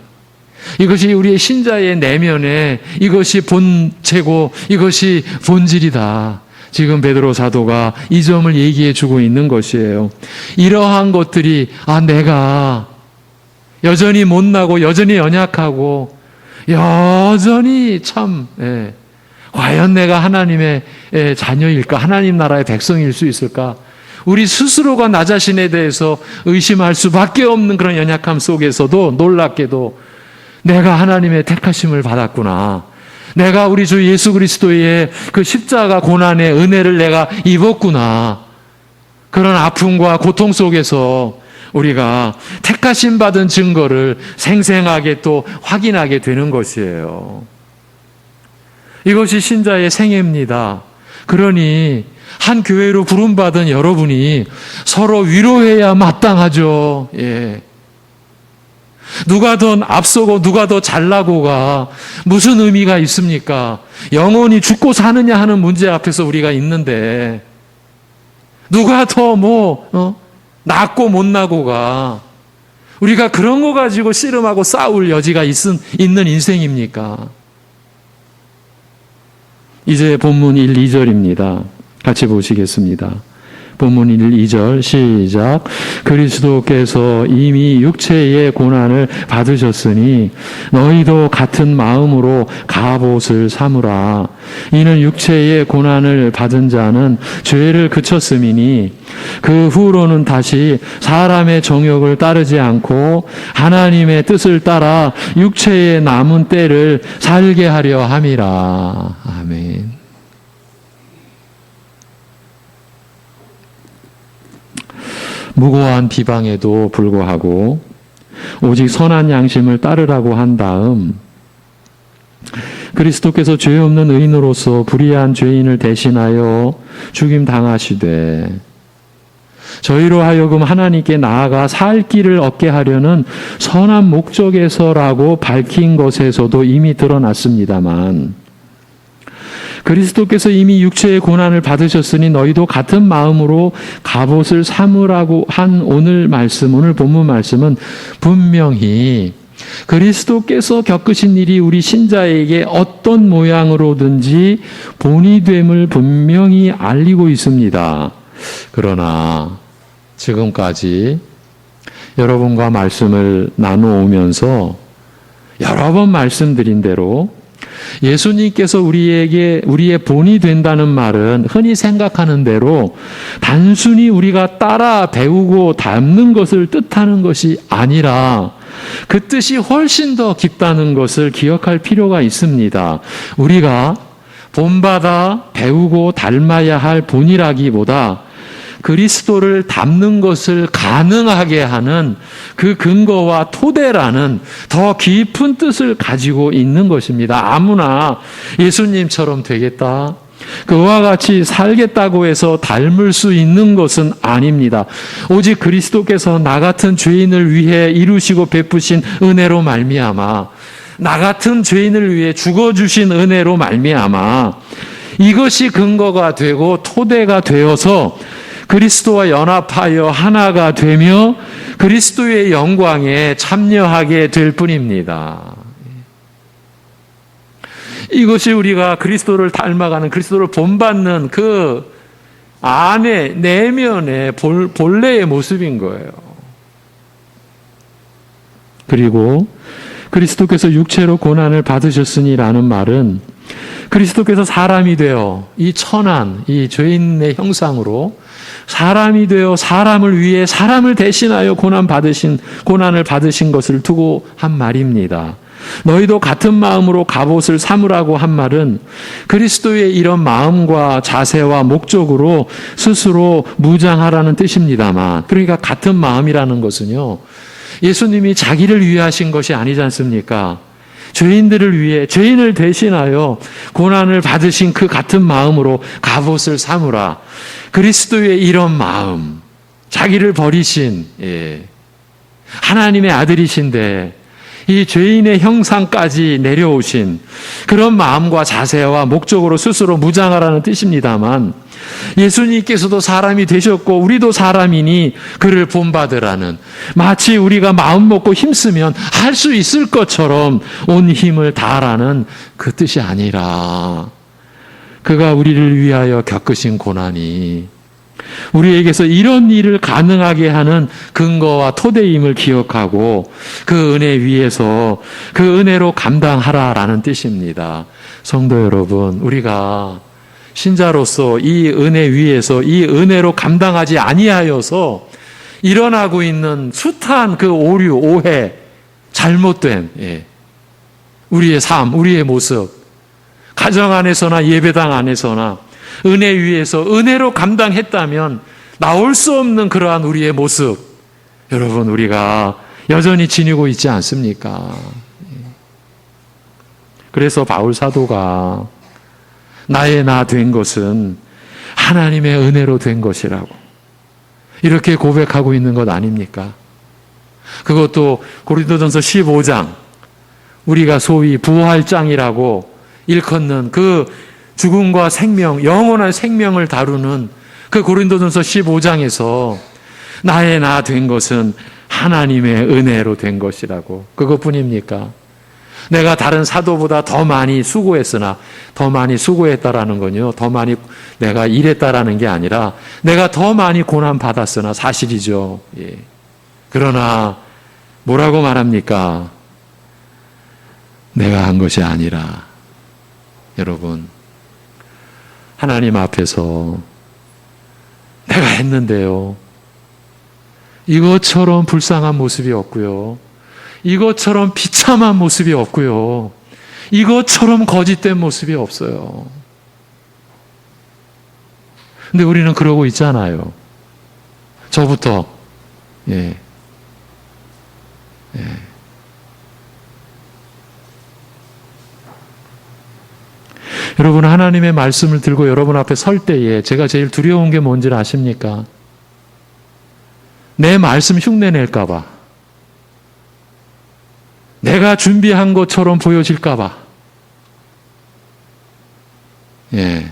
이것이 우리의 신자의 내면에 이것이 본체고 이것이 본질이다. 지금 베드로 사도가 이 점을 얘기해 주고 있는 것이에요. 이러한 것들이 내가 여전히 못나고 여전히 연약하고 여전히 참 과연 내가 하나님의 자녀일까? 하나님 나라의 백성일 수 있을까? 우리 스스로가 나 자신에 대해서 의심할 수밖에 없는 그런 연약함 속에서도 놀랍게도 내가 하나님의 택하심을 받았구나. 내가 우리 주 예수 그리스도의 그 십자가 고난의 은혜를 내가 입었구나. 그런 아픔과 고통 속에서 우리가 택하심 받은 증거를 생생하게 또 확인하게 되는 것이에요. 이것이 신자의 생애입니다. 그러니 한 교회로 부름받은 여러분이 서로 위로해야 마땅하죠. 누가 더 앞서고 누가 더 잘나고가 무슨 의미가 있습니까? 영원히 죽고 사느냐 하는 문제 앞에서 우리가 있는데 누가 더 낫고 못나고가 우리가 그런 거 가지고 씨름하고 싸울 여지가 있는 인생입니까? 이제 본문 1, 2절입니다. 같이 보시겠습니다. 본문 1, 2절 시작. 그리스도께서 이미 육체의 고난을 받으셨으니 너희도 같은 마음으로 갑옷을 삼으라. 이는 육체의 고난을 받은 자는 죄를 그쳤음이니 그 후로는 다시 사람의 정욕을 따르지 않고 하나님의 뜻을 따라 육체의 남은 때를 살게 하려 함이라. 아멘. 무고한 비방에도 불구하고 오직 선한 양심을 따르라고 한 다음 그리스도께서 죄 없는 의인으로서 불의한 죄인을 대신하여 죽임 당하시되 저희로 하여금 하나님께 나아가 살 길을 얻게 하려는 선한 목적에서라고 밝힌 것에서도 이미 드러났습니다만 그리스도께서 이미 육체의 고난을 받으셨으니 너희도 같은 마음으로 갑옷을 삼으라고 한 오늘 본문 말씀은 분명히 그리스도께서 겪으신 일이 우리 신자에게 어떤 모양으로든지 본이 됨을 분명히 알리고 있습니다. 그러나 지금까지 여러분과 말씀을 나누어오면서 여러 번 말씀드린 대로 예수님께서 우리의 본이 된다는 말은 흔히 생각하는 대로 단순히 우리가 따라 배우고 닮는 것을 뜻하는 것이 아니라 그 뜻이 훨씬 더 깊다는 것을 기억할 필요가 있습니다. 우리가 본받아 배우고 닮아야 할 본이라기보다 그리스도를 닮는 것을 가능하게 하는 그 근거와 토대라는 더 깊은 뜻을 가지고 있는 것입니다. 아무나 예수님처럼 되겠다, 그와 같이 살겠다고 해서 닮을 수 있는 것은 아닙니다. 오직 그리스도께서 나 같은 죄인을 위해 이루시고 베푸신 은혜로 말미암아, 나 같은 죄인을 위해 죽어주신 은혜로 말미암아 이것이 근거가 되고 토대가 되어서 그리스도와 연합하여 하나가 되며 그리스도의 영광에 참여하게 될 뿐입니다. 이것이 우리가 그리스도를 닮아가는, 그리스도를 본받는 그 안에 내면의 본래의 모습인 거예요. 그리고 그리스도께서 육체로 고난을 받으셨으니라는 말은 그리스도께서 사람이 되어 이 천한, 이 죄인의 형상으로 사람이 되어 사람을 위해 사람을 대신하여 고난을 받으신 것을 두고 한 말입니다. 너희도 같은 마음으로 갑옷을 삼으라고 한 말은 그리스도의 이런 마음과 자세와 목적으로 스스로 무장하라는 뜻입니다만, 그러니까 같은 마음이라는 것은요, 예수님이 자기를 위해 하신 것이 아니지 않습니까? 죄인들을 위해, 죄인을 대신하여 고난을 받으신 그 같은 마음으로 갑옷을 삼으라. 그리스도의 이런 마음, 자기를 버리신 하나님의 아들이신데 이 죄인의 형상까지 내려오신 그런 마음과 자세와 목적으로 스스로 무장하라는 뜻입니다만, 예수님께서도 사람이 되셨고 우리도 사람이니 그를 본받으라는, 마치 우리가 마음 먹고 힘쓰면 할 수 있을 것처럼 온 힘을 다하라는 그 뜻이 아니라, 그가 우리를 위하여 겪으신 고난이 우리에게서 이런 일을 가능하게 하는 근거와 토대임을 기억하고 그 은혜 위에서 그 은혜로 감당하라라는 뜻입니다. 성도 여러분, 우리가 신자로서 이 은혜 위에서 이 은혜로 감당하지 아니하여서 일어나고 있는 숱한 그 오류, 오해, 잘못된 우리의 삶, 우리의 모습, 가정 안에서나 예배당 안에서나 은혜 위에서 은혜로 감당했다면 나올 수 없는 그러한 우리의 모습, 여러분, 우리가 여전히 지니고 있지 않습니까? 그래서 바울 사도가 나의 나 된 것은 하나님의 은혜로 된 것이라고 이렇게 고백하고 있는 것 아닙니까? 그것도 고린도전서 15장, 우리가 소위 부활장이라고 일컫는 그 죽음과 생명, 영원한 생명을 다루는 그 고린도전서 15장에서 나의 나 된 것은 하나님의 은혜로 된 것이라고, 그것뿐입니까? 내가 다른 사도보다 더 많이 수고했으나, 더 많이 수고했다라는 건요, 더 많이 내가 일했다라는 게 아니라 내가 더 많이 고난 받았으나 사실이죠. 예. 그러나 뭐라고 말합니까? 내가 한 것이 아니라, 여러분, 하나님 앞에서 내가 했는데요, 이것처럼 불쌍한 모습이 없고요, 이것처럼 비참한 모습이 없고요, 이것처럼 거짓된 모습이 없어요. 근데 우리는 그러고 있잖아요. 저부터. 예. 여러분, 하나님의 말씀을 들고 여러분 앞에 설 때에 제가 제일 두려운 게 뭔지 아십니까? 내 말씀 흉내낼까 봐, 내가 준비한 것처럼 보여질까 봐. 예.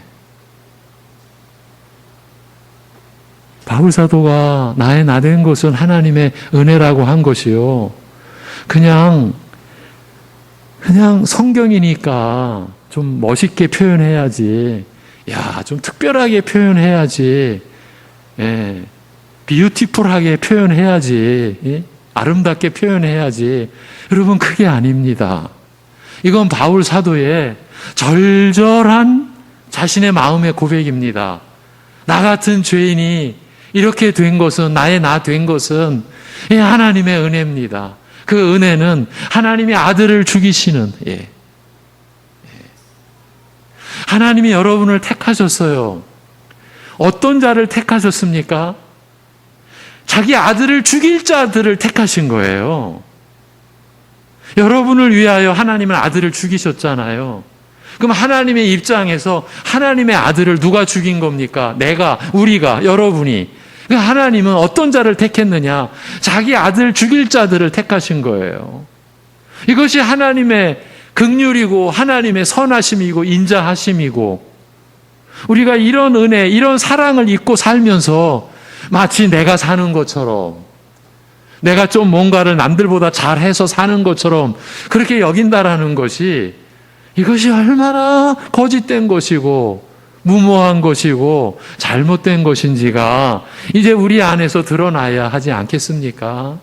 바울 사도가 나의 나 된 것은 하나님의 은혜라고 한 것이요, 그냥 성경이니까 좀 멋있게 표현해야지, 야, 좀 특별하게 표현해야지, 예, 비유티풀하게 표현해야지, 예? 아름답게 표현해야지. 여러분, 그게 아닙니다. 이건 바울 사도의 절절한 자신의 마음의 고백입니다. 나 같은 죄인이 이렇게 된 것은, 나의 나 된 것은 하나님의 은혜입니다. 그 은혜는 하나님이 아들을 죽이시는, 하나님이 여러분을 택하셨어요. 어떤 자를 택하셨습니까? 자기 아들을 죽일 자들을 택하신 거예요. 여러분을 위하여 하나님은 아들을 죽이셨잖아요. 그럼 하나님의 입장에서 하나님의 아들을 누가 죽인 겁니까? 내가, 우리가, 여러분이. 하나님은 어떤 자를 택했느냐? 자기 아들 죽일 자들을 택하신 거예요. 이것이 하나님의 긍휼이고 하나님의 선하심이고 인자하심이고, 우리가 이런 은혜, 이런 사랑을 잊고 살면서 마치 내가 사는 것처럼, 내가 좀 뭔가를 남들보다 잘해서 사는 것처럼 그렇게 여긴다라는 것이, 이것이 얼마나 거짓된 것이고 무모한 것이고 잘못된 것인지가 이제 우리 안에서 드러나야 하지 않겠습니까?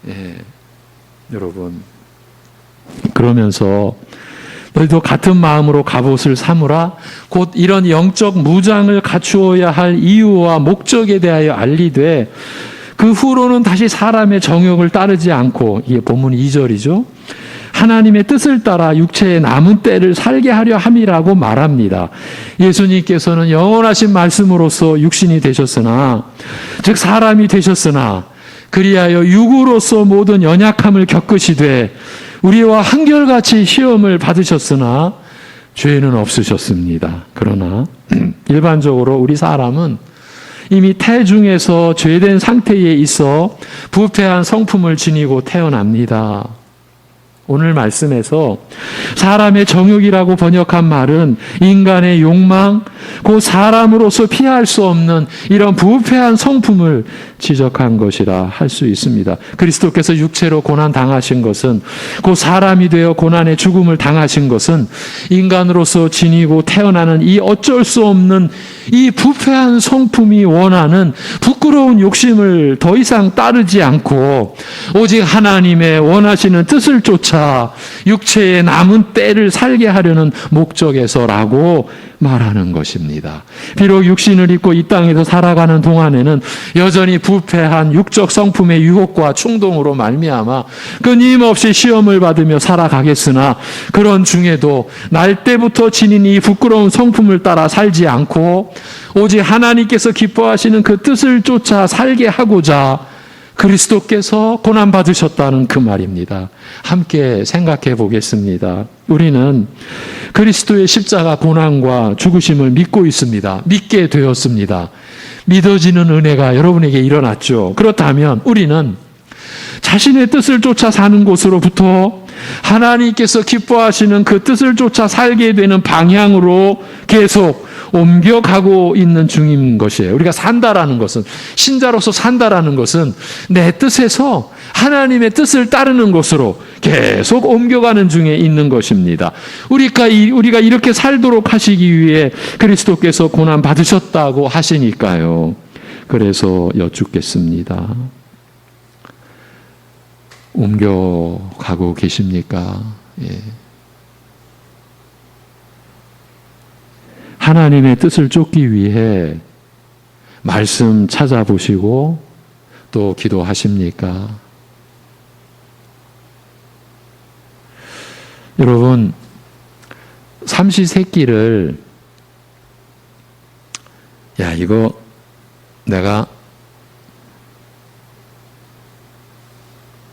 예, 여러분, 그러면서 너희도 같은 마음으로 갑옷을 삼으라. 곧 이런 영적 무장을 갖추어야 할 이유와 목적에 대하여 알리되, 그 후로는 다시 사람의 정욕을 따르지 않고, 이게 본문 2절이죠. 하나님의 뜻을 따라 육체의 남은 때를 살게 하려 함이라고 말합니다. 예수님께서는 영원하신 말씀으로서 육신이 되셨으나, 즉 사람이 되셨으나, 그리하여 육으로서 모든 연약함을 겪으시되 우리와 한결같이 시험을 받으셨으나 죄는 없으셨습니다. 그러나 일반적으로 우리 사람은 이미 태중에서 죄된 상태에 있어 부패한 성품을 지니고 태어납니다. 오늘 말씀에서 사람의 정욕이라고 번역한 말은 인간의 욕망, 그 사람으로서 피할 수 없는 이런 부패한 성품을 지적한 것이라 할 수 있습니다. 그리스도께서 육체로 고난 당하신 것은, 그 사람이 되어 고난의 죽음을 당하신 것은 인간으로서 지니고 태어나는 이 어쩔 수 없는 이 부패한 성품이 원하는 부끄러운 욕심을 더 이상 따르지 않고 오직 하나님의 원하시는 뜻을 쫓아 육체의 남은 때를 살게 하려는 목적에서라고 말하는 것입니다. 비록 육신을 입고 이 땅에서 살아가는 동안에는 여전히 부패한 육적 성품의 유혹과 충동으로 말미암아 끊임없이 시험을 받으며 살아가겠으나, 그런 중에도 날 때부터 지닌 이 부끄러운 성품을 따라 살지 않고 오직 하나님께서 기뻐하시는 그 뜻을 쫓아 살게 하고자 그리스도께서 고난받으셨다는 그 말입니다. 함께 생각해 보겠습니다. 우리는 그리스도의 십자가 고난과 죽으심을 믿고 있습니다. 믿게 되었습니다. 믿어지는 은혜가 여러분에게 일어났죠. 그렇다면 우리는 자신의 뜻을 쫓아 사는 곳으로부터 하나님께서 기뻐하시는 그 뜻을 쫓아 살게 되는 방향으로 계속 옮겨가고 있는 중인 것이에요. 우리가 산다라는 것은, 신자로서 산다라는 것은 내 뜻에서 하나님의 뜻을 따르는 것으로 계속 옮겨가는 중에 있는 것입니다. 우리가 이렇게 살도록 하시기 위해 그리스도께서 고난 받으셨다고 하시니까요. 그래서 여쭙겠습니다. 옮겨가고 계십니까? 예. 하나님의 뜻을 쫓기 위해 말씀 찾아보시고 또 기도하십니까? 여러분, 삼시세끼를 이거 내가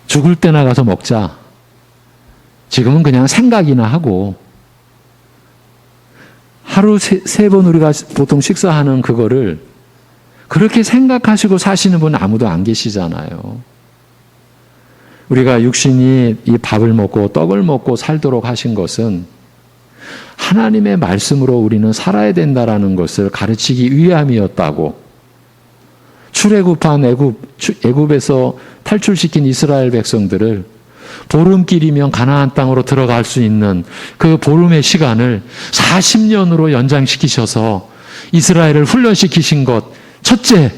죽을 때 나가서 먹자. 지금은 그냥 생각이나 하고, 하루 세 번 우리가 보통 식사하는 그거를 그렇게 생각하시고 사시는 분은 아무도 안 계시잖아요. 우리가 육신이 이 밥을 먹고 떡을 먹고 살도록 하신 것은 하나님의 말씀으로 우리는 살아야 된다라는 것을 가르치기 위함이었다고. 출애굽한 애굽에서 탈출시킨 이스라엘 백성들을 보름길이면 가나안 땅으로 들어갈 수 있는 그 보름의 시간을 40년으로 연장시키셔서 이스라엘을 훈련시키신 것, 첫째,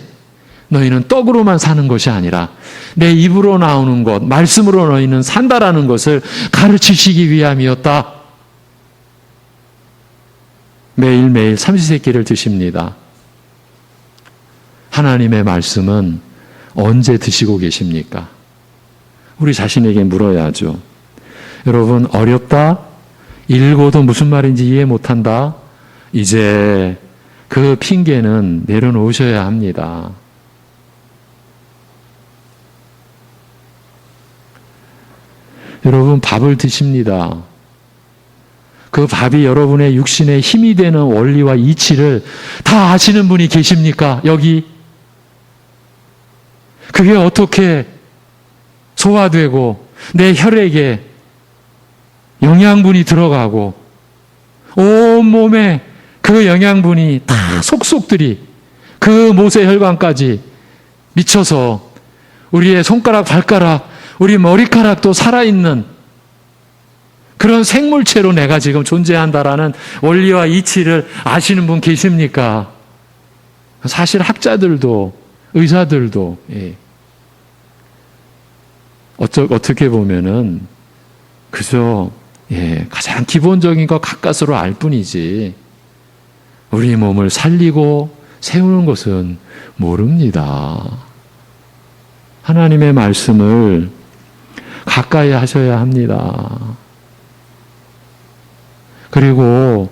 너희는 떡으로만 사는 것이 아니라 내 입으로 나오는 것, 말씀으로 너희는 산다라는 것을 가르치시기 위함이었다. 매일매일 삼시세끼를 드십니다. 하나님의 말씀은 언제 드시고 계십니까? 우리 자신에게 물어야죠. 여러분, 어렵다? 읽어도 무슨 말인지 이해 못한다? 이제 그 핑계는 내려놓으셔야 합니다. 여러분, 밥을 드십니다. 그 밥이 여러분의 육신의 힘이 되는 원리와 이치를 다 아시는 분이 계십니까? 여기? 그게 어떻게 소화되고 내 혈액에 영양분이 들어가고 온몸에 그 영양분이 다 속속들이 그 모세혈관까지 미쳐서 우리의 손가락, 발가락, 우리 머리카락도 살아있는 그런 생물체로 내가 지금 존재한다라는 원리와 이치를 아시는 분 계십니까? 사실 학자들도 의사들도 어떻게 보면은 그저 가장 기본적인 것 가까스로 알 뿐이지 우리 몸을 살리고 세우는 것은 모릅니다. 하나님의 말씀을 가까이 하셔야 합니다. 그리고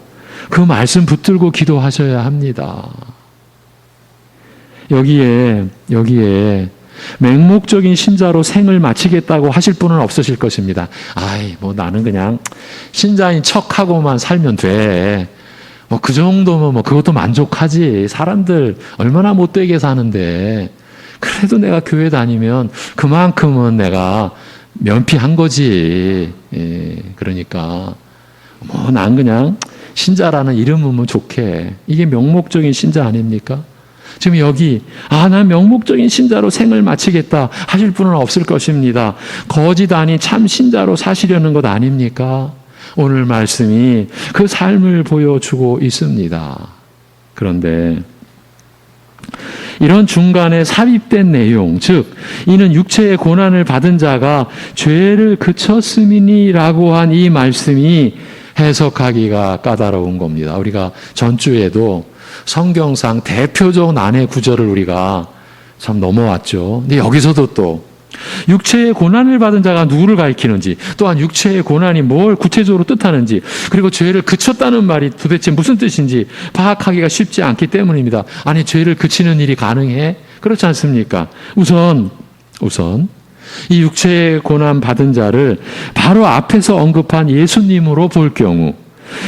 그 말씀 붙들고 기도하셔야 합니다. 여기에 맹목적인 신자로 생을 마치겠다고 하실 분은 없으실 것입니다. 나는 그냥 신자인 척하고만 살면 돼. 그 정도면 그것도 만족하지. 사람들 얼마나 못되게 사는데. 그래도 내가 교회 다니면 그만큼은 내가 면피한 거지. 예, 그러니까 뭐 난 그냥 신자라는 이름은 좋게, 이게 명목적인 신자 아닙니까? 지금 여기 난 명목적인 신자로 생을 마치겠다 하실 분은 없을 것입니다. 거짓 아닌 참 신자로 사시려는 것 아닙니까? 오늘 말씀이 그 삶을 보여주고 있습니다. 그런데 이런 중간에 삽입된 내용, 즉 이는 육체의 고난을 받은 자가 죄를 그쳤음이니라고 한 이 말씀이 해석하기가 까다로운 겁니다. 우리가 전주에도 성경상 대표적 난해 구절을 우리가 참 넘어왔죠. 근데 여기서도 또 육체의 고난을 받은 자가 누구를 가리키는지, 또한 육체의 고난이 뭘 구체적으로 뜻하는지, 그리고 죄를 그쳤다는 말이 도대체 무슨 뜻인지 파악하기가 쉽지 않기 때문입니다. 아니, 죄를 그치는 일이 가능해? 그렇지 않습니까? 우선 이 육체의 고난 받은 자를 바로 앞에서 언급한 예수님으로 볼 경우,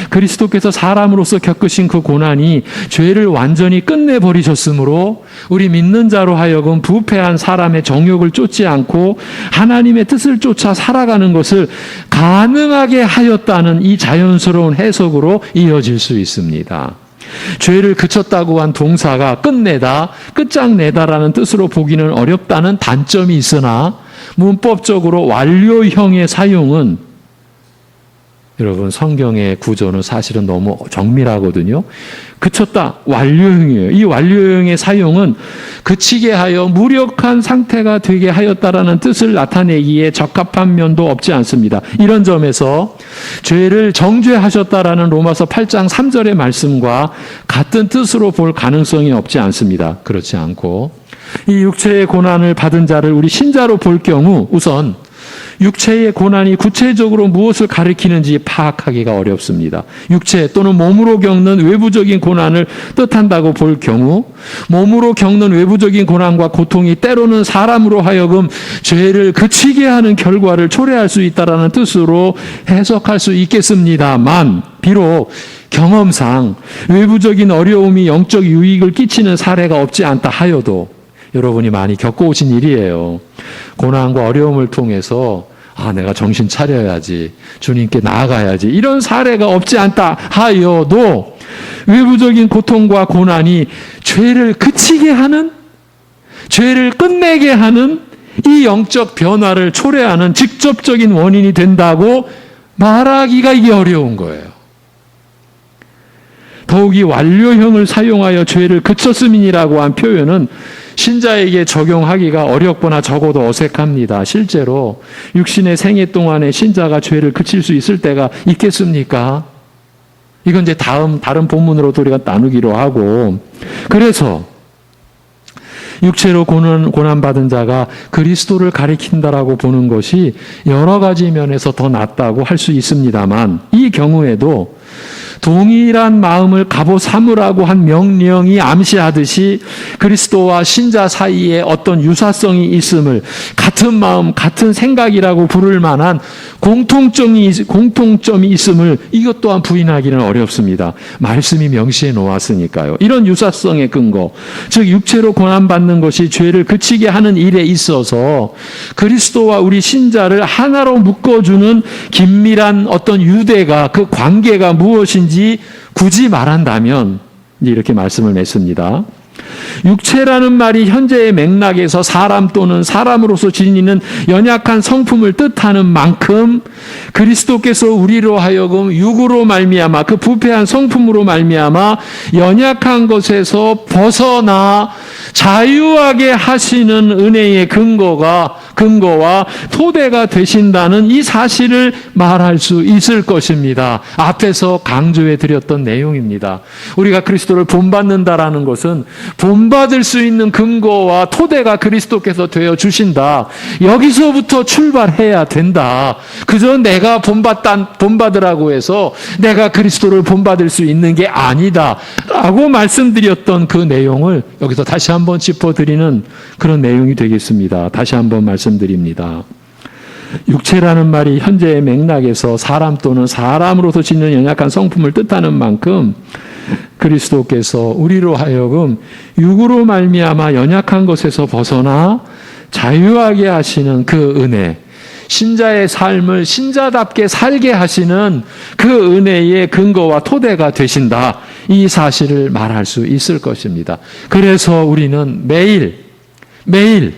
그리스도께서 사람으로서 겪으신 그 고난이 죄를 완전히 끝내버리셨으므로 우리 믿는 자로 하여금 부패한 사람의 정욕을 쫓지 않고 하나님의 뜻을 쫓아 살아가는 것을 가능하게 하였다는 이 자연스러운 해석으로 이어질 수 있습니다. 죄를 그쳤다고 한 동사가 끝내다, 끝장내다라는 뜻으로 보기는 어렵다는 단점이 있으나 문법적으로 완료형의 사용은, 여러분 성경의 구조는 사실은 너무 정밀하거든요. 그쳤다, 완료형이에요. 이 완료형의 사용은 그치게 하여 무력한 상태가 되게 하였다라는 뜻을 나타내기에 적합한 면도 없지 않습니다. 이런 점에서 죄를 정죄하셨다라는 로마서 8장 3절의 말씀과 같은 뜻으로 볼 가능성이 없지 않습니다. 그렇지 않고 이 육체의 고난을 받은 자를 우리 신자로 볼 경우 우선 육체의 고난이 구체적으로 무엇을 가리키는지 파악하기가 어렵습니다. 육체 또는 몸으로 겪는 외부적인 고난을 뜻한다고 볼 경우 몸으로 겪는 외부적인 고난과 고통이 때로는 사람으로 하여금 죄를 그치게 하는 결과를 초래할 수 있다는 뜻으로 해석할 수 있겠습니다만, 비록 경험상 외부적인 어려움이 영적 유익을 끼치는 사례가 없지 않다 하여도 여러분이 많이 겪어오신 일이에요. 고난과 어려움을 통해서 내가 정신 차려야지, 주님께 나아가야지, 이런 사례가 없지 않다 하여도 외부적인 고통과 고난이 죄를 그치게 하는, 죄를 끝내게 하는 이 영적 변화를 초래하는 직접적인 원인이 된다고 말하기가 이게 어려운 거예요. 더욱이 완료형을 사용하여 죄를 그쳤음이니라고 한 표현은 신자에게 적용하기가 어렵거나 적어도 어색합니다. 실제로 육신의 생애 동안에 신자가 죄를 그칠 수 있을 때가 있겠습니까? 이건 이제 다른 본문으로도 우리가 나누기로 하고, 그래서 육체로 고난받은 자가 그리스도를 가리킨다라고 보는 것이 여러 가지 면에서 더 낫다고 할 수 있습니다만, 이 경우에도 동일한 마음을 갑옷 삼으라고 한 명령이 암시하듯이 그리스도와 신자 사이에 어떤 유사성이 있음을, 같은 마음, 같은 생각이라고 부를 만한 공통점이 있음을 이것 또한 부인하기는 어렵습니다. 말씀이 명시해 놓았으니까요. 이런 유사성의 근거, 즉 육체로 고난받는 것이 죄를 그치게 하는 일에 있어서 그리스도와 우리 신자를 하나로 묶어주는 긴밀한 어떤 유대가, 그 관계가 무엇인지 굳이 말한다면 이렇게 말씀을 맺습니다. 육체라는 말이 현재의 맥락에서 사람 또는 사람으로서 지니는 연약한 성품을 뜻하는 만큼 그리스도께서 우리로 하여금 육으로 말미암아, 그 부패한 성품으로 말미암아 연약한 것에서 벗어나 자유하게 하시는 은혜의 근거와 토대가 되신다는 이 사실을 말할 수 있을 것입니다. 앞에서 강조해 드렸던 내용입니다. 우리가 그리스도를 본받는다라는 것은 본받을 수 있는 근거와 토대가 그리스도께서 되어 주신다. 여기서부터 출발해야 된다. 그저 내가 본받으라고 해서 내가 그리스도를 본받을 수 있는 게 아니다 라고 말씀드렸던 그 내용을 여기서 다시 한번 짚어드리는 그런 내용이 되겠습니다. 다시 한번 말씀드립니다. 육체라는 말이 현재의 맥락에서 사람 또는 사람으로서 짓는 연약한 성품을 뜻하는 만큼 그리스도께서 우리로 하여금 육으로 말미암아 연약한 것에서 벗어나 자유하게 하시는 그 은혜, 신자의 삶을 신자답게 살게 하시는 그 은혜의 근거와 토대가 되신다. 이 사실을 말할 수 있을 것입니다. 그래서 우리는 매일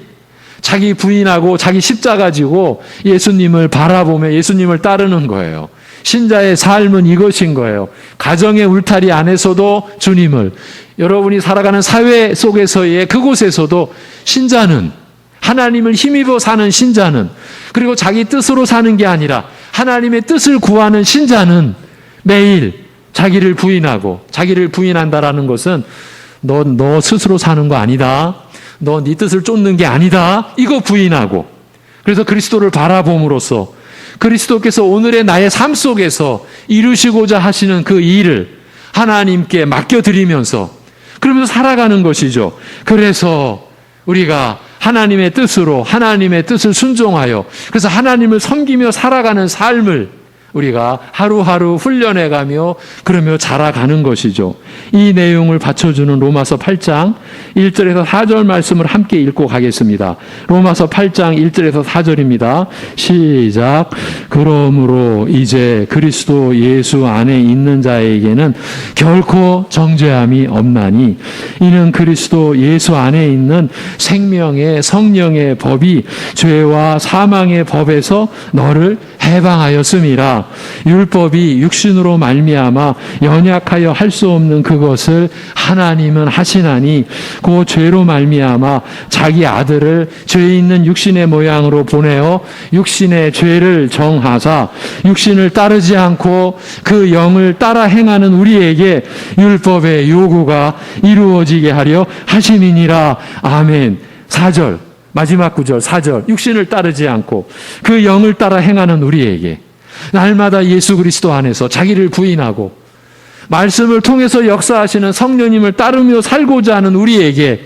자기 부인하고 자기 십자가 지고 예수님을 바라보며 예수님을 따르는 거예요. 신자의 삶은 이것인 거예요. 가정의 울타리 안에서도 주님을, 여러분이 살아가는 사회 속에서의 그곳에서도 신자는, 하나님을 힘입어 사는 신자는, 그리고 자기 뜻으로 사는 게 아니라 하나님의 뜻을 구하는 신자는 매일 자기를 부인하고, 자기를 부인한다라는 것은 너 스스로 사는 거 아니다. 너 네 뜻을 쫓는 게 아니다. 이거 부인하고, 그래서 그리스도를 바라봄으로써 그리스도께서 오늘의 나의 삶 속에서 이루시고자 하시는 그 일을 하나님께 맡겨드리면서 그러면서 살아가는 것이죠. 그래서 우리가 하나님의 뜻으로, 하나님의 뜻을 순종하여, 그래서 하나님을 섬기며 살아가는 삶을 우리가 하루하루 훈련해가며 그러며 자라가는 것이죠. 이 내용을 받쳐주는 로마서 8장 1절에서 4절 말씀을 함께 읽고 가겠습니다. 로마서 8장 1절에서 4절입니다. 시작. 그러므로 이제 그리스도 예수 안에 있는 자에게는 결코 정죄함이 없나니 이는 그리스도 예수 안에 있는 생명의 성령의 법이 죄와 사망의 법에서 너를 해방하였음이라. 율법이 육신으로 말미암아 연약하여 할 수 없는 그것을 하나님은 하시나니 그 죄로 말미암아 자기 아들을 죄 있는 육신의 모양으로 보내어 육신의 죄를 정하사 육신을 따르지 않고 그 영을 따라 행하는 우리에게 율법의 요구가 이루어지게 하려 하심이니라. 아멘. 4절 마지막 구절 4절, 육신을 따르지 않고 그 영을 따라 행하는 우리에게 날마다 예수 그리스도 안에서 자기를 부인하고 말씀을 통해서 역사하시는 성령님을 따르며 살고자 하는 우리에게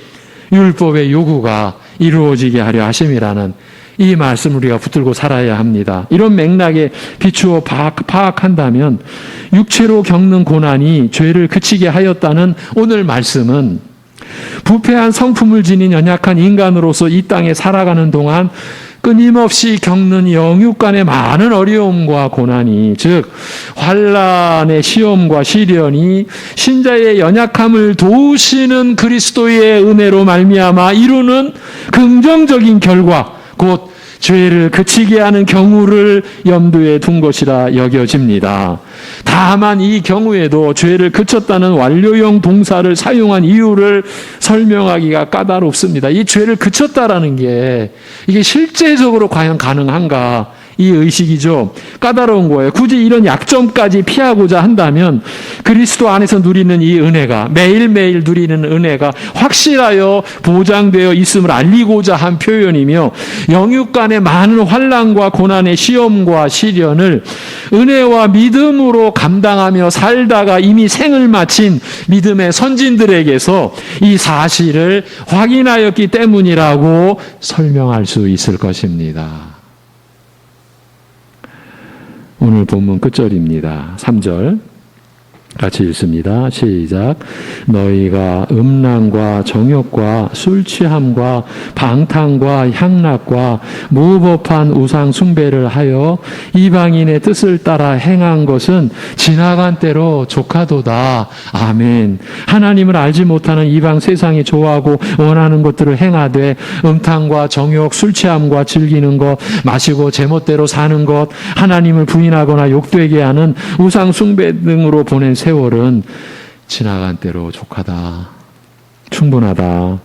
율법의 요구가 이루어지게 하려 하심이라는 이 말씀 우리가 붙들고 살아야 합니다. 이런 맥락에 비추어 파악한다면 육체로 겪는 고난이 죄를 그치게 하였다는 오늘 말씀은 부패한 성품을 지닌 연약한 인간으로서 이 땅에 살아가는 동안 끊임없이 겪는 영육간의 많은 어려움과 고난이, 즉 환난의 시험과 시련이 신자의 연약함을 도우시는 그리스도의 은혜로 말미암아 이루는 긍정적인 결과, 곧 죄를 그치게 하는 경우를 염두에 둔 것이라 여겨집니다. 다만 이 경우에도 죄를 그쳤다는 완료형 동사를 사용한 이유를 설명하기가 까다롭습니다. 이 죄를 그쳤다라는 게 이게 실제적으로 과연 가능한가? 이 의식이죠. 까다로운 거예요. 굳이 이런 약점까지 피하고자 한다면 그리스도 안에서 누리는 이 은혜가, 매일매일 누리는 은혜가 확실하여 보장되어 있음을 알리고자 한 표현이며, 영육 간의 많은 환난과 고난의 시험과 시련을 은혜와 믿음으로 감당하며 살다가 이미 생을 마친 믿음의 선진들에게서 이 사실을 확인하였기 때문이라고 설명할 수 있을 것입니다. 오늘 본문 끝절입니다. 3절 같이 읽습니다. 시작. 너희가 음란과 정욕과 술 취함과 방탕과 향락과 무법한 우상 숭배를 하여 이방인의 뜻을 따라 행한 것은 지나간 때로 족하도다. 아멘. 하나님을 알지 못하는 이방 세상이 좋아하고 원하는 것들을 행하되 음탕과 정욕, 술 취함과 즐기는 것, 마시고 제멋대로 사는 것, 하나님을 부인하거나 욕되게 하는 우상 숭배 등으로 보낸 세월은 지나간 때로 족하다. 충분하다.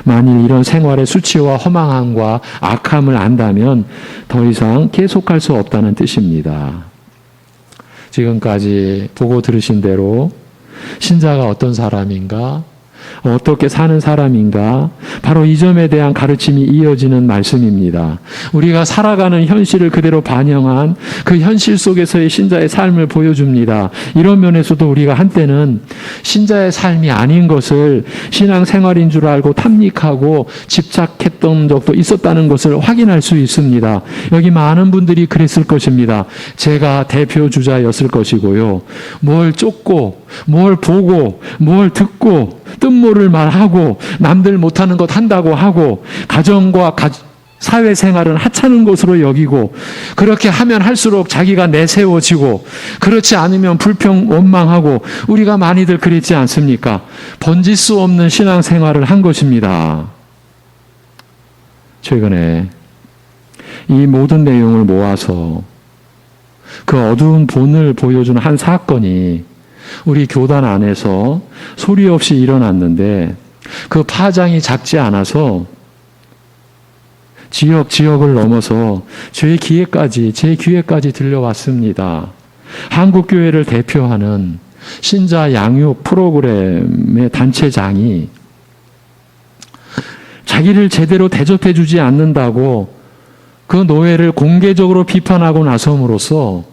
만일 이런 생활의 수치와 허망함과 악함을 안다면 더 이상 계속할 수 없다는 뜻입니다. 지금까지 보고 들으신 대로 신자가 어떤 사람인가? 어떻게 사는 사람인가? 바로 이 점에 대한 가르침이 이어지는 말씀입니다. 우리가 살아가는 현실을 그대로 반영한 그 현실 속에서의 신자의 삶을 보여줍니다. 이런 면에서도 우리가 한때는 신자의 삶이 아닌 것을 신앙생활인 줄 알고 탐닉하고 집착했던 적도 있었다는 것을 확인할 수 있습니다. 여기 많은 분들이 그랬을 것입니다. 제가 대표주자였을 것이고요. 뭘 쫓고, 뭘 보고, 뭘 듣고, 뜻모를 말하고 남들 못하는 것 한다고 하고 가정과 사회생활은 하찮은 것으로 여기고 그렇게 하면 할수록 자기가 내세워지고 그렇지 않으면 불평 원망하고 우리가 많이들 그랬지 않습니까? 번질 수 없는 신앙생활을 한 것입니다. 최근에 이 모든 내용을 모아서 그 어두운 본을 보여주는 한 사건이 우리 교단 안에서 소리 없이 일어났는데 그 파장이 작지 않아서 지역을 넘어서 제 귀에까지 들려왔습니다. 한국교회를 대표하는 신자 양육 프로그램의 단체장이 자기를 제대로 대접해 주지 않는다고 그 노회를 공개적으로 비판하고 나섬으로써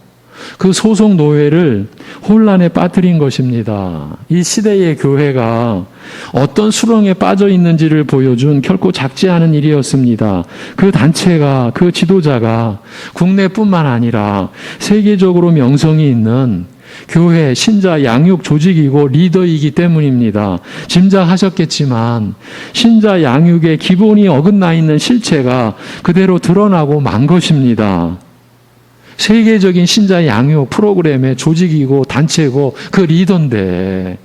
그 소속 노회를 혼란에 빠뜨린 것입니다. 이 시대의 교회가 어떤 수렁에 빠져 있는지를 보여준 결코 작지 않은 일이었습니다. 그 단체가, 그 지도자가 국내뿐만 아니라 세계적으로 명성이 있는 교회 신자 양육 조직이고 리더이기 때문입니다. 짐작하셨겠지만 신자 양육의 기본이 어긋나 있는 실체가 그대로 드러나고 만 것입니다. 세계적인 신자 양육 프로그램의 조직이고 단체고 그 리더인데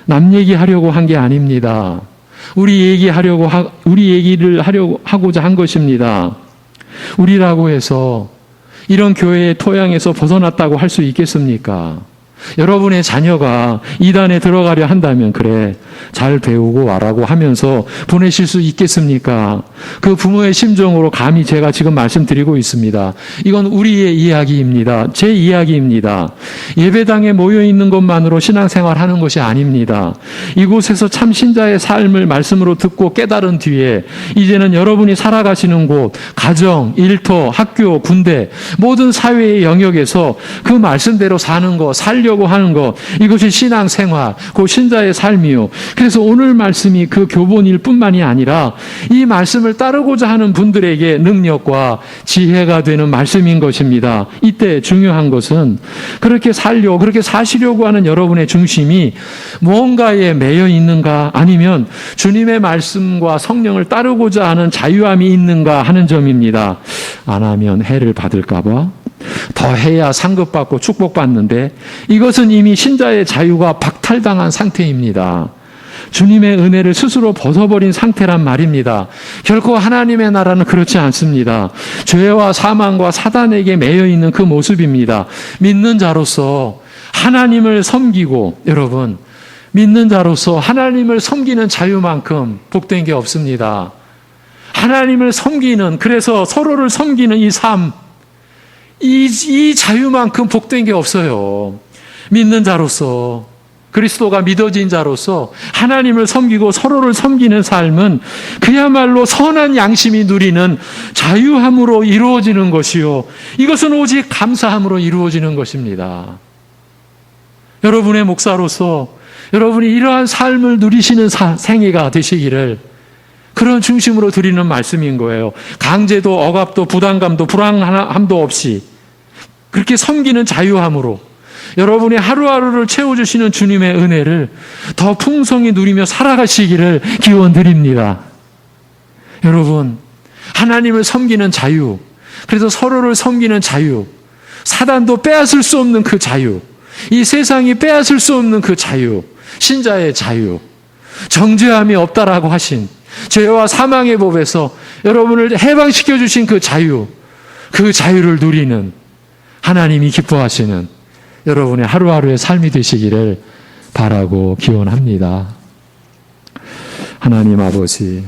남 얘기하려고 한 게 아닙니다. 우리 얘기를 하고자 한 것입니다. 우리라고 해서 이런 교회의 토양에서 벗어났다고 할 수 있겠습니까? 여러분의 자녀가 이단에 들어가려 한다면 그래 잘 배우고 와라고 하면서 보내실 수 있겠습니까? 그 부모의 심정으로 감히 제가 지금 말씀드리고 있습니다. 이건 우리의 이야기입니다. 제 이야기입니다. 예배당에 모여있는 것만으로 신앙생활 하는 것이 아닙니다. 이곳에서 참 신자의 삶을 말씀으로 듣고 깨달은 뒤에 이제는 여러분이 살아가시는 곳, 가정, 일터, 학교, 군대 모든 사회의 영역에서 그 말씀대로 사는 거, 살려고 하는 것, 이것이 신앙생활, 그 신자의 삶이요. 그래서 오늘 말씀이 그 교본일 뿐만이 아니라 이 말씀을 따르고자 하는 분들에게 능력과 지혜가 되는 말씀인 것입니다. 이때 중요한 것은 그렇게 그렇게 사시려고 하는 여러분의 중심이 무언가에 매여 있는가 아니면 주님의 말씀과 성령을 따르고자 하는 자유함이 있는가 하는 점입니다. 안 하면 해를 받을까 봐 더 해야 상급받고 축복받는데 이것은 이미 신자의 자유가 박탈당한 상태입니다. 주님의 은혜를 스스로 벗어버린 상태란 말입니다. 결코 하나님의 나라는 그렇지 않습니다. 죄와 사망과 사단에게 매여있는 그 모습입니다. 믿는 자로서 하나님을 섬기고 여러분 믿는 자로서 하나님을 섬기는 자유만큼 복된 게 없습니다. 하나님을 섬기는 그래서 서로를 섬기는 이 삶 이 자유만큼 복된 게 없어요. 믿는 자로서 그리스도가 믿어진 자로서 하나님을 섬기고 서로를 섬기는 삶은 그야말로 선한 양심이 누리는 자유함으로 이루어지는 것이요. 이것은 오직 감사함으로 이루어지는 것입니다. 여러분의 목사로서 여러분이 이러한 삶을 누리시는 생애가 되시기를 그런 중심으로 드리는 말씀인 거예요. 강제도 억압도 부담감도 불안함도 없이 그렇게 섬기는 자유함으로 여러분의 하루하루를 채워주시는 주님의 은혜를 더 풍성히 누리며 살아가시기를 기원드립니다. 여러분, 하나님을 섬기는 자유, 그래서 서로를 섬기는 자유, 사단도 빼앗을 수 없는 그 자유, 이 세상이 빼앗을 수 없는 그 자유, 신자의 자유, 정죄함이 없다라고 하신 죄와 사망의 법에서 여러분을 해방시켜 주신 그 자유, 그 자유를 누리는 하나님이 기뻐하시는 여러분의 하루하루의 삶이 되시기를 바라고 기원합니다. 하나님 아버지,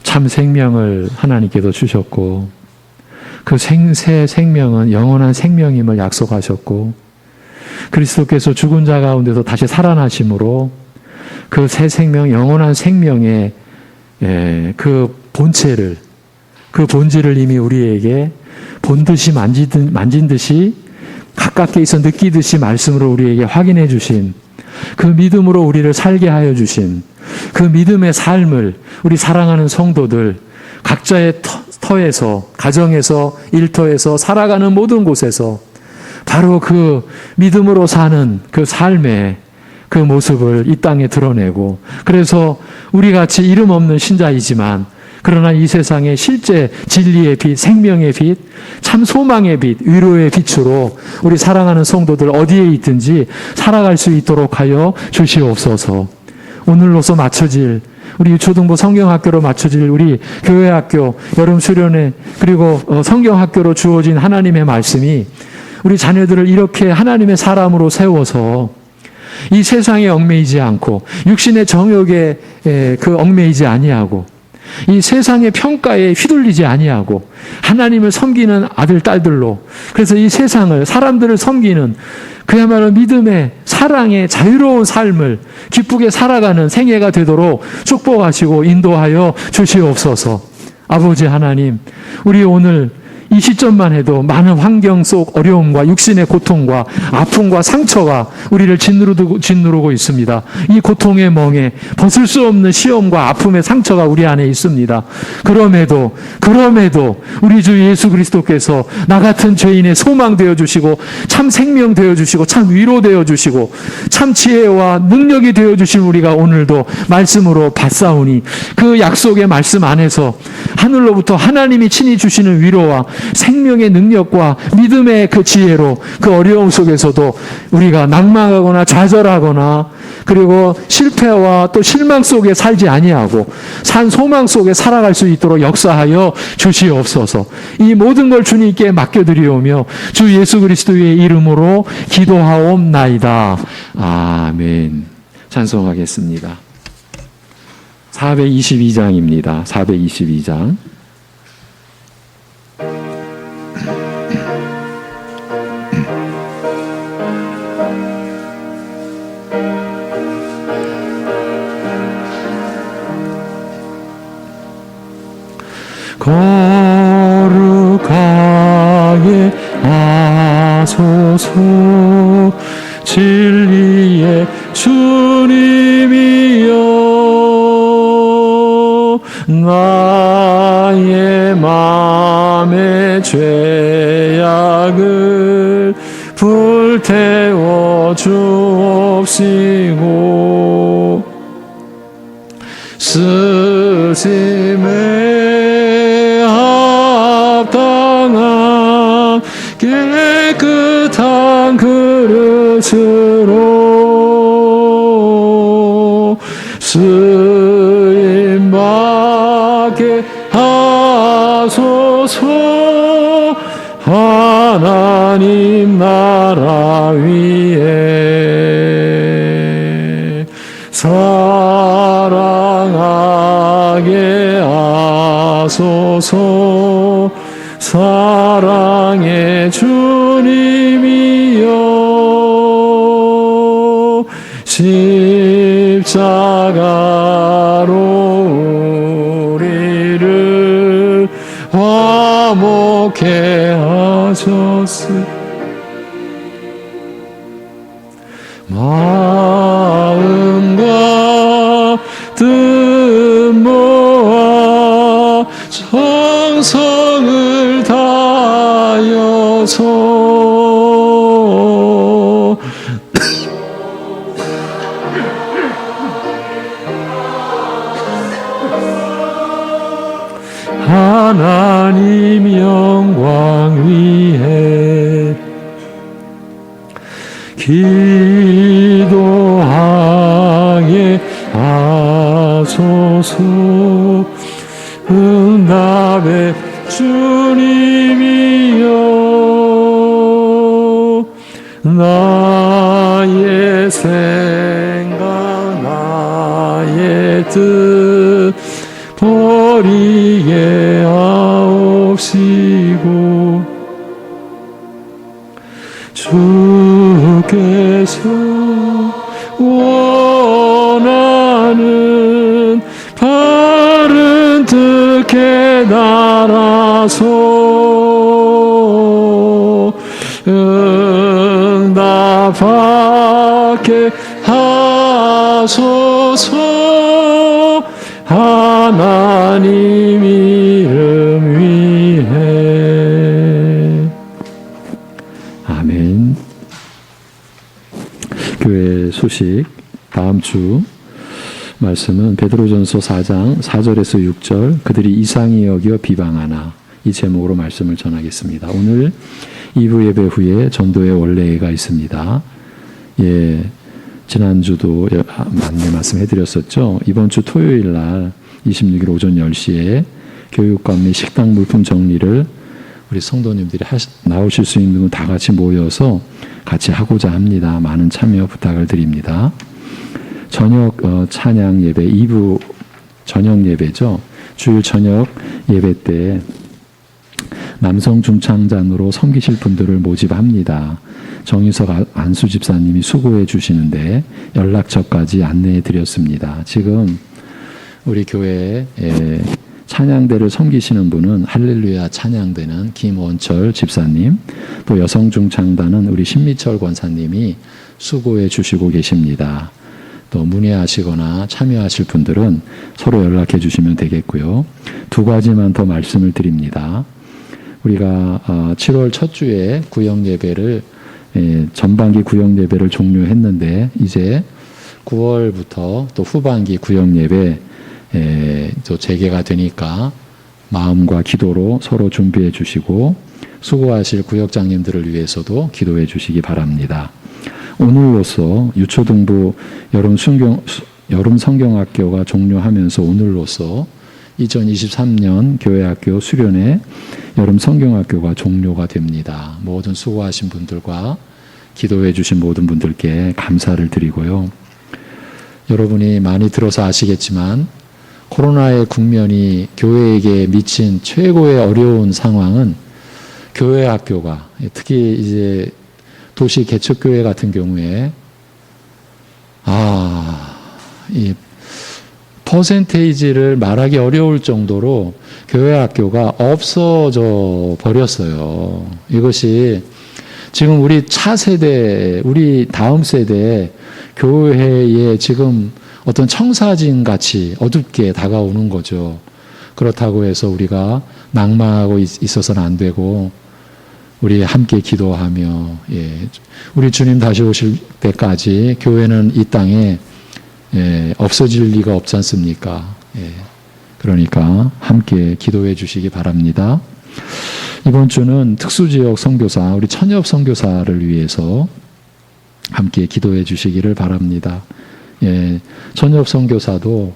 참 생명을 하나님께서 주셨고 그 새 생명은 영원한 생명임을 약속하셨고 그리스도께서 죽은 자 가운데서 다시 살아나심으로 그 새 생명, 영원한 생명의 그 본체를, 그 본질을 이미 우리에게 본듯이 만진 듯이 가깝게 있어 느끼듯이 말씀으로 우리에게 확인해 주신 그 믿음으로 우리를 살게 하여 주신 그 믿음의 삶을 우리 사랑하는 성도들 각자의 터에서, 가정에서, 일터에서 살아가는 모든 곳에서 바로 그 믿음으로 사는 그 삶에 그 모습을 이 땅에 드러내고, 그래서 우리 같이 이름 없는 신자이지만 그러나 이 세상의 실제 진리의 빛, 생명의 빛, 참 소망의 빛, 위로의 빛으로 우리 사랑하는 성도들 어디에 있든지 살아갈 수 있도록 하여 주시옵소서. 오늘로서 맞춰질 우리 유초등부 성경학교로 맞춰질 우리 교회학교 여름 수련회 그리고 성경학교로 주어진 하나님의 말씀이 우리 자녀들을 이렇게 하나님의 사람으로 세워서 이 세상에 얽매이지 않고 육신의 정욕에 그 얽매이지 아니하고 이 세상의 평가에 휘둘리지 아니하고 하나님을 섬기는 아들 딸들로, 그래서 이 세상을 사람들을 섬기는 그야말로 믿음의 사랑의 자유로운 삶을 기쁘게 살아가는 생애가 되도록 축복하시고 인도하여 주시옵소서. 아버지 하나님, 우리 오늘 이 시점만 해도 많은 환경 속 어려움과 육신의 고통과 아픔과 상처가 우리를 짓누르고 있습니다. 이 고통의 멍에 벗을 수 없는 시험과 아픔의 상처가 우리 안에 있습니다. 그럼에도 우리 주 예수 그리스도께서 나 같은 죄인의 소망 되어주시고 참 생명 되어주시고 참 위로 되어주시고 참 지혜와 능력이 되어주신 우리가 오늘도 말씀으로 받사오니 그 약속의 말씀 안에서 하늘로부터 하나님이 친히 주시는 위로와 생명의 능력과 믿음의 그 지혜로 그 어려움 속에서도 우리가 낭망하거나 좌절하거나 그리고 실패와 또 실망 속에 살지 아니하고 산 소망 속에 살아갈 수 있도록 역사하여 주시옵소서. 이 모든 걸 주님께 맡겨드리오며 주 예수 그리스도의 이름으로 기도하옵나이다. 아멘. 찬송하겠습니다. 422장입니다. 422장. 거룩하게 하소서. 진리의 주님이여, 나의 맘의 죄악을 불태워 주옵시고 쓰심에 합당한 깨끗한 그릇으로 쓰임받게 하소서. 하나님 나라 위에 사랑하게 하소서. 사랑의 주님이여, 십자가로 우리를 화목해 하셨으. 마음과 뜻 모아 정성을 다하여서 하나님 영광 위에 기도하게 하소서. 응답의 주님이여, 나의 생각 나의 뜻 버리게 하옵시고 주께서 원하는 바른 뜻 깨달아서 응답하게 하소서. 하나님 이름 위해. 아멘. 교회 소식 주 말씀은 베드로전서 4장 4절에서 6절 그들이 이상히 여겨 비방하나 이 제목으로 말씀을 전하겠습니다. 오늘 2부 예배 후에 전도의 원례가 있습니다. 예, 지난주도 안내 말씀해드렸었죠. 이번 주 토요일 날 26일 오전 10시에 교육관 및 식당 물품 정리를 우리 성도님들이 나오실 수 있는 분 다 같이 모여서 같이 하고자 합니다. 많은 참여 부탁을 드립니다. 저녁 찬양 예배 2부 저녁 예배죠. 주일 저녁 예배 때 남성 중창단으로 섬기실 분들을 모집합니다. 정유석 안수 집사님이 수고해 주시는데 연락처까지 안내해 드렸습니다. 지금 우리 교회에 찬양대를 섬기시는 분은 할렐루야 찬양대는 김원철 집사님, 또 여성 중창단은 우리 신미철 권사님이 수고해 주시고 계십니다. 또 문의하시거나 참여하실 분들은 서로 연락해 주시면 되겠고요. 두 가지만 더 말씀을 드립니다. 우리가 7월 첫 주에 구역 예배를 전반기 구역 예배를 종료했는데 이제 9월부터 또 후반기 구역 예배 또 재개가 되니까 마음과 기도로 서로 준비해 주시고 수고하실 구역장님들을 위해서도 기도해 주시기 바랍니다. 오늘로써 유초등부 여름 성경학교가 종료하면서 오늘로써 2023년 교회학교 수련회 여름 성경학교가 종료가 됩니다. 모든 수고하신 분들과 기도해 주신 모든 분들께 감사를 드리고요. 여러분이 많이 들어서 아시겠지만 코로나의 국면이 교회에게 미친 최고의 어려운 상황은 교회학교가 특히 이제 도시 개척교회 같은 경우에 이 퍼센테이지를 말하기 어려울 정도로 교회 학교가 없어져 버렸어요. 이것이 지금 우리 차세대, 우리 다음 세대 교회에 지금 어떤 청사진 같이 어둡게 다가오는 거죠. 그렇다고 해서 우리가 낙망하고 있어서는 안 되고 우리 함께 기도하며 우리 주님 다시 오실 때까지 교회는 이 땅에 없어질 리가 없지 않습니까? 그러니까 함께 기도해 주시기 바랍니다. 이번 주는 특수지역 선교사, 우리 천엽 선교사를 위해서 함께 기도해 주시기를 바랍니다. 천엽 선교사도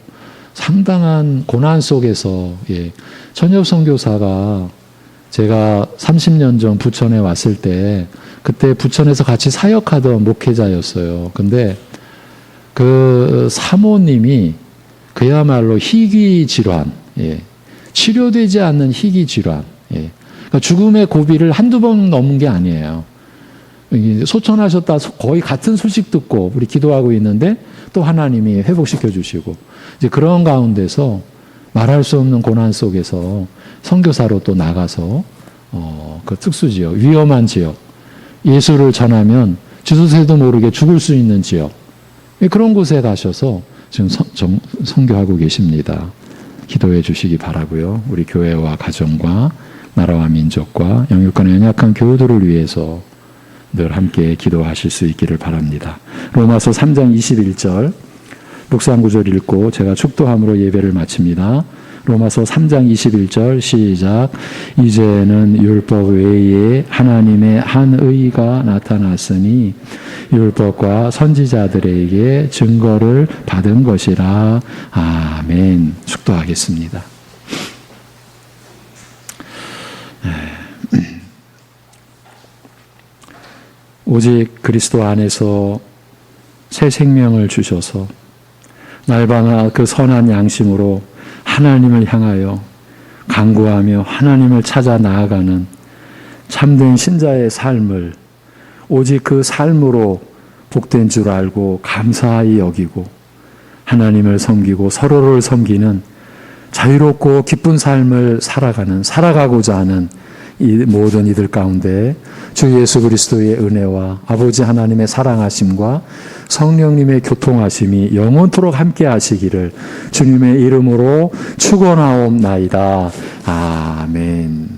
상당한 고난 속에서 천엽 선교사가 제가 30년 전 부천에 왔을 때 그때 부천에서 같이 사역하던 목회자였어요. 근데 그 사모님이 그야말로 희귀 질환, 치료되지 않는 희귀 질환, 그러니까 죽음의 고비를 한두 번 넘은 게 아니에요. 소천하셨다 거의 같은 소식 듣고 우리 기도하고 있는데 또 하나님이 회복시켜 주시고 이제 그런 가운데서 말할 수 없는 고난 속에서 선교사로 또 나가서 그 특수지역, 위험한 지역, 예수를 전하면 지도새도 모르게 죽을 수 있는 지역, 그런 곳에 가셔서 지금 선교하고 계십니다. 기도해 주시기 바라고요. 우리 교회와 가정과 나라와 민족과 영육간의 연약한 교우들을 위해서 늘 함께 기도하실 수 있기를 바랍니다. 로마서 3장 21절 묵상 구절 읽고 제가 축도함으로 예배를 마칩니다. 로마서 3장 21절 시작. 이제는 율법 외에 하나님의 한 의가 나타났으니 율법과 선지자들에게 증거를 받은 것이라. 아멘. 축도하겠습니다. 오직 그리스도 안에서 새 생명을 주셔서 날마다 그 선한 양심으로 하나님을 향하여 간구하며 하나님을 찾아 나아가는 참된 신자의 삶을 오직 그 삶으로 복된 줄 알고 감사히 여기고 하나님을 섬기고 서로를 섬기는 자유롭고 기쁜 삶을 살아가고자 하는 이 모든 이들 가운데 주 예수 그리스도의 은혜와 아버지 하나님의 사랑하심과 성령님의 교통하심이 영원토록 함께 하시기를 주님의 이름으로 축원하옵나이다. 아멘.